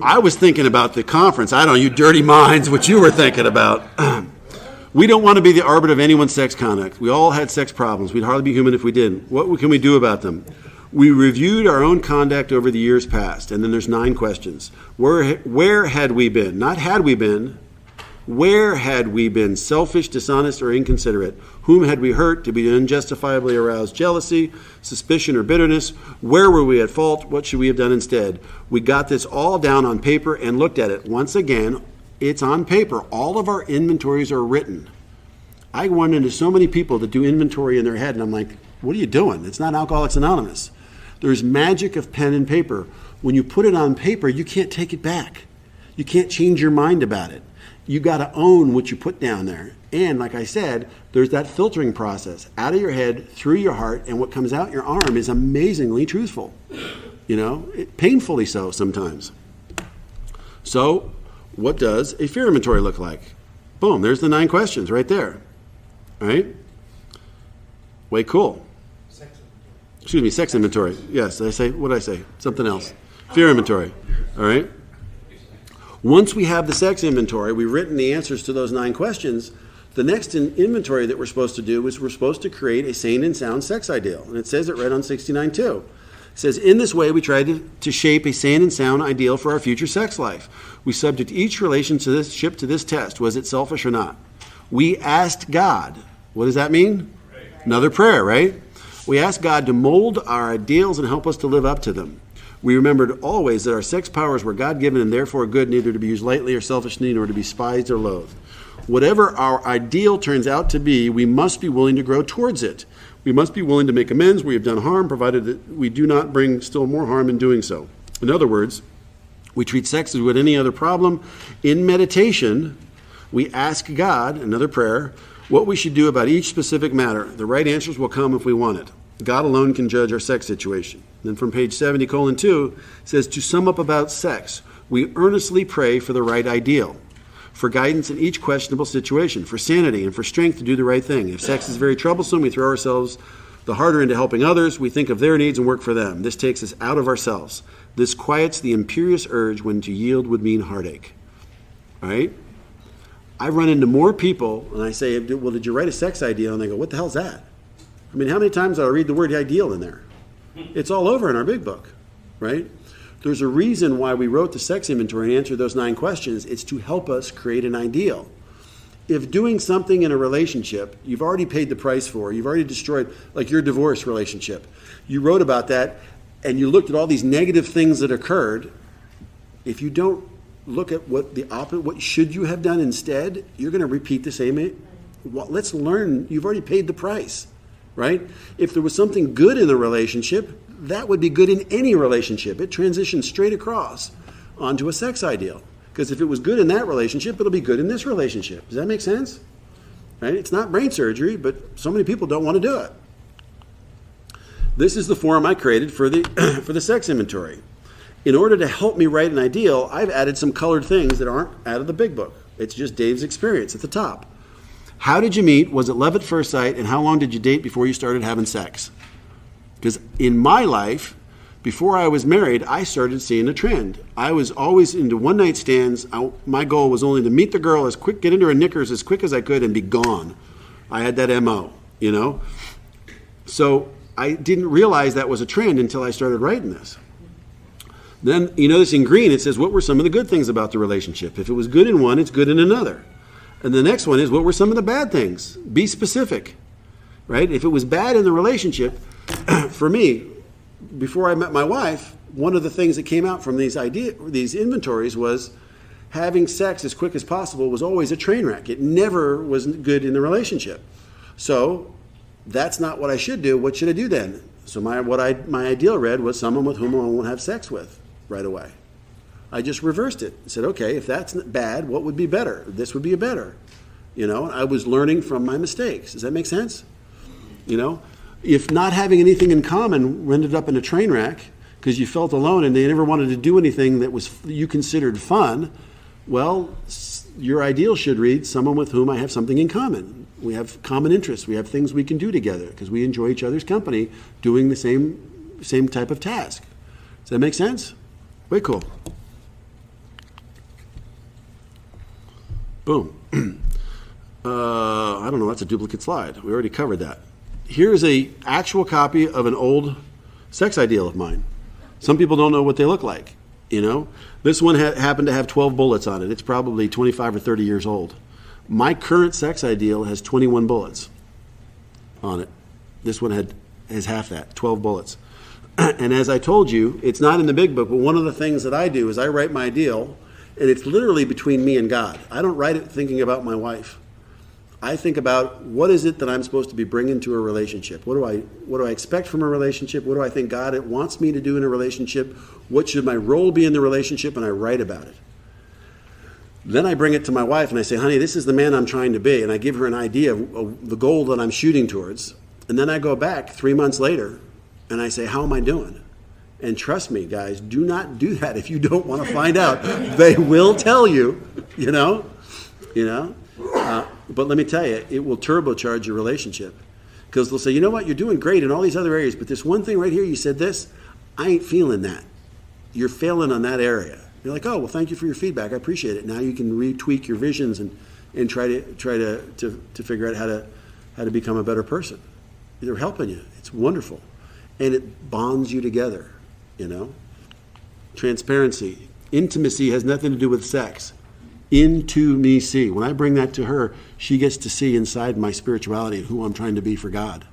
Speaker 1: I was thinking about the conference. I don't know, you dirty minds, what you were thinking about. We don't want to be the arbiter of anyone's sex conduct. We all had sex problems. We'd hardly be human if we didn't. What can we do about them? We reviewed our own conduct over the years past, and then there's 9 questions. Where had we been? Not had we been. Where had we been selfish, dishonest, or inconsiderate? Whom had we hurt to be unjustifiably aroused jealousy, suspicion, or bitterness? Where were we at fault? What should we have done instead? We got this all down on paper and looked at it. Once again, it's on paper. All of our inventories are written. I run into so many people that do inventory in their head, and I'm like, what are you doing? It's not Alcoholics Anonymous. There's magic of pen and paper. When you put it on paper, you can't take it back. You can't change your mind about it. You got to own what you put down there. And like I said, there's that filtering process out of your head, through your heart, and what comes out your arm is amazingly truthful. You know, painfully so sometimes. So, what does a fear inventory look like? Boom, there's the 9 questions right there. All right? Way cool. Excuse me, sex inventory. Yes, what did I say? Something else. Fear inventory. All right? Once we have the sex inventory, we've written the answers to those 9 questions, the next inventory that we're supposed to do is we're supposed to create a sane and sound sex ideal. And it says it right on 69.2. It says, in this way, we tried to shape a sane and sound ideal for our future sex life. We subject each relationship to this test. Was it selfish or not? We asked God. What does that mean? Another prayer, right? We asked God to mold our ideals and help us to live up to them. We remembered always that our sex powers were God-given and therefore good, neither to be used lightly or selfishly, nor to be despised or loathed. Whatever our ideal turns out to be, we must be willing to grow towards it. We must be willing to make amends where we have done harm, provided that we do not bring still more harm in doing so. In other words, we treat sex as with any other problem. In meditation, we ask God, another prayer, what we should do about each specific matter. The right answers will come if we want it. God alone can judge our sex situation. Then from page 70:2 says, to sum up about sex, we earnestly pray for the right ideal, for guidance in each questionable situation, for sanity and for strength to do the right thing. If sex is very troublesome, we throw ourselves the harder into helping others. We think of their needs and work for them. This takes us out of ourselves. This quiets the imperious urge when to yield would mean heartache. All right? I run into more people, and I say, well, did you write a sex ideal? And they go, what the hell's that? I mean, how many times do I read the word ideal in there? It's all over in our big book, right? There's a reason why we wrote the sex inventory and answered those 9 questions. It's to help us create an ideal. If doing something in a relationship, you've already paid the price for, you've already destroyed, like your divorce relationship. You wrote about that, and you looked at all these negative things that occurred. If you don't look at what should you have done instead, you're going to repeat the same. Well, let's learn. You've already paid the price. Right? If there was something good in the relationship, that would be good in any relationship. It transitions straight across onto a sex ideal. Because if it was good in that relationship, it'll be good in this relationship. Does that make sense? Right? It's not brain surgery, but so many people don't want to do it. This is the form I created for the sex inventory. In order to help me write an ideal, I've added some colored things that aren't out of the big book. It's just Dave's experience at the top. How did you meet? Was it love at first sight? And how long did you date before you started having sex? Because in my life, before I was married, I started seeing a trend. I was always into one-night stands. My goal was only to meet the girl get into her knickers as quick as I could and be gone. I had that MO, you know? So I didn't realize that was a trend until I started writing this. Then, you notice in green, it says, what were some of the good things about the relationship? If it was good in one, it's good in another. And the next one is, what were some of the bad things? Be specific, right? If it was bad in the relationship, for me, before I met my wife, one of the things that came out from these inventories was having sex as quick as possible was always a train wreck. It never was good in the relationship. So that's not what I should do. What should I do then? So my ideal read was someone with whom I won't have sex with right away. I just reversed it and said, okay, if that's bad, what would be better? This would be a better. You know, I was learning from my mistakes. Does that make sense? You know, if not having anything in common ended up in a train wreck because you felt alone and they never wanted to do anything that was you considered fun, well, your ideal should read someone with whom I have something in common. We have common interests. We have things we can do together because we enjoy each other's company doing the same type of task. Does that make sense? Way cool. Boom. I don't know, that's a duplicate slide. We already covered that. Here's a actual copy of an old sex ideal of mine. Some people don't know what they look like, you know. This one happened to have 12 bullets on it. It's probably 25 or 30 years old. My current sex ideal has 21 bullets on it. This one has half that, 12 bullets. And as I told you, it's not in the big book, but one of the things that I do is I write my ideal, and it's literally between me and God. I don't write it thinking about my wife. I think about what is it that I'm supposed to be bringing to a relationship? What do I expect from a relationship? What do I think God wants me to do in a relationship? What should my role be in the relationship? And I write about it. Then I bring it to my wife and I say, honey, this is the man I'm trying to be. And I give her an idea of the goal that I'm shooting towards. And then I go back 3 months later and I say, how am I doing? And trust me, guys, do not do that if you don't want to find out. They will tell you, you know. But let me tell you, it will turbocharge your relationship. Because they'll say, you know what, you're doing great in all these other areas, but this one thing right here, you said this, I ain't feeling that. You're failing on that area. You're like, oh, well, thank you for your feedback. I appreciate it. Now you can retweak your visions and try to figure out how to become a better person. They're helping you. It's wonderful. And it bonds you together, you know. Transparency. Intimacy has nothing to do with sex. Intimacy. When I bring that to her, she gets to see inside my spirituality and who I'm trying to be for God.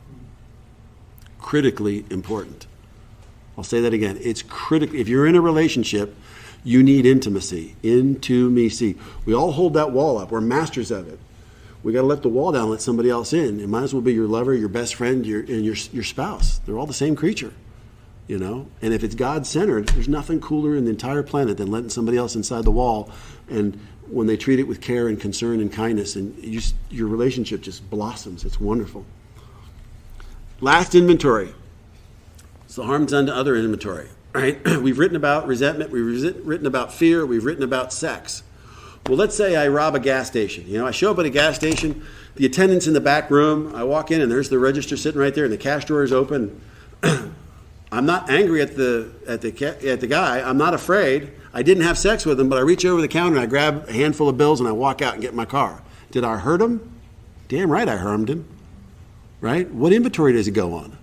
Speaker 1: Critically important. I'll say that again. It's critical. If you're in a relationship, you need intimacy. Intimacy. We all hold that wall up. We're masters of it. We got to let the wall down and let somebody else in. It might as well be your lover, your best friend, your spouse. They're all the same creature, you know. And if it's God-centered, there's nothing cooler in the entire planet than letting somebody else inside the wall. And when they treat it with care and concern and kindness, and your relationship just blossoms. It's wonderful. Last inventory. It's the harm done to other inventory. Right? We've written about resentment. We've written about fear. We've written about sex. Well, let's say I rob a gas station. You know, I show up at a gas station. The attendant's in the back room. I walk in, and there's the register sitting right there, and the cash drawer is open. I'm not angry at the guy. I'm not afraid. I didn't have sex with him, but I reach over the counter and I grab a handful of bills and I walk out and get in my car. Did I hurt him? Damn right I harmed him. Right? What inventory does he go on?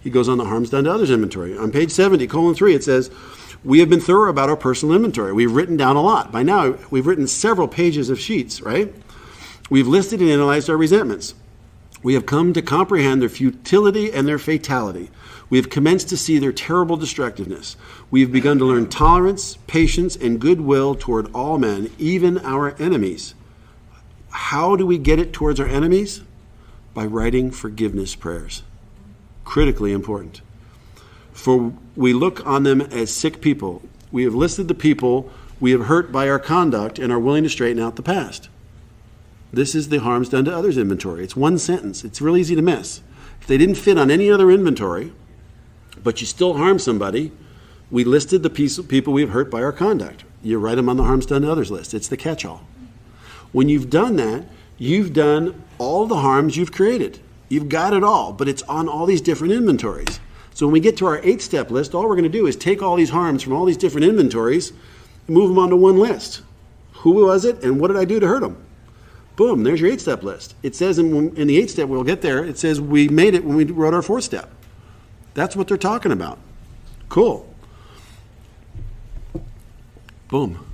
Speaker 1: He goes on the harms done to others inventory. On page 70:3, it says, we have been thorough about our personal inventory. We've written down a lot. By now, we've written several pages of sheets, right? We've listed and analyzed our resentments. We have come to comprehend their futility and their fatality. We have commenced to see their terrible destructiveness. We have begun to learn tolerance, patience, and goodwill toward all men, even our enemies. How do we get it towards our enemies? By writing forgiveness prayers. Critically important. For we look on them as sick people. We have listed the people we have hurt by our conduct and are willing to straighten out the past. This is the harms done to others inventory. It's one sentence. It's real easy to miss. If they didn't fit on any other inventory, but you still harm somebody, we listed the people we have hurt by our conduct. You write them on the harms done to others list. It's the catch-all. When you've done that, you've done all the harms you've created. You've got it all, but it's on all these different inventories. So when we get to our 8-step list, all we're going to do is take all these harms from all these different inventories and move them onto one list. Who was it and what did I do to hurt them? Boom, there's your 8-step list. It says in the 8-step, we'll get there, it says we made it when we wrote our 4th step. That's what they're talking about. Cool. Boom.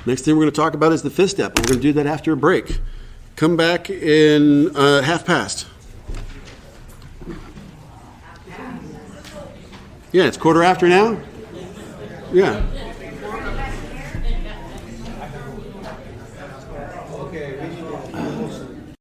Speaker 1: Next thing we're going to talk about is the 5th step. We're going to do that after a break. Come back in half past. Yeah, it's 1/4 after now? Yeah.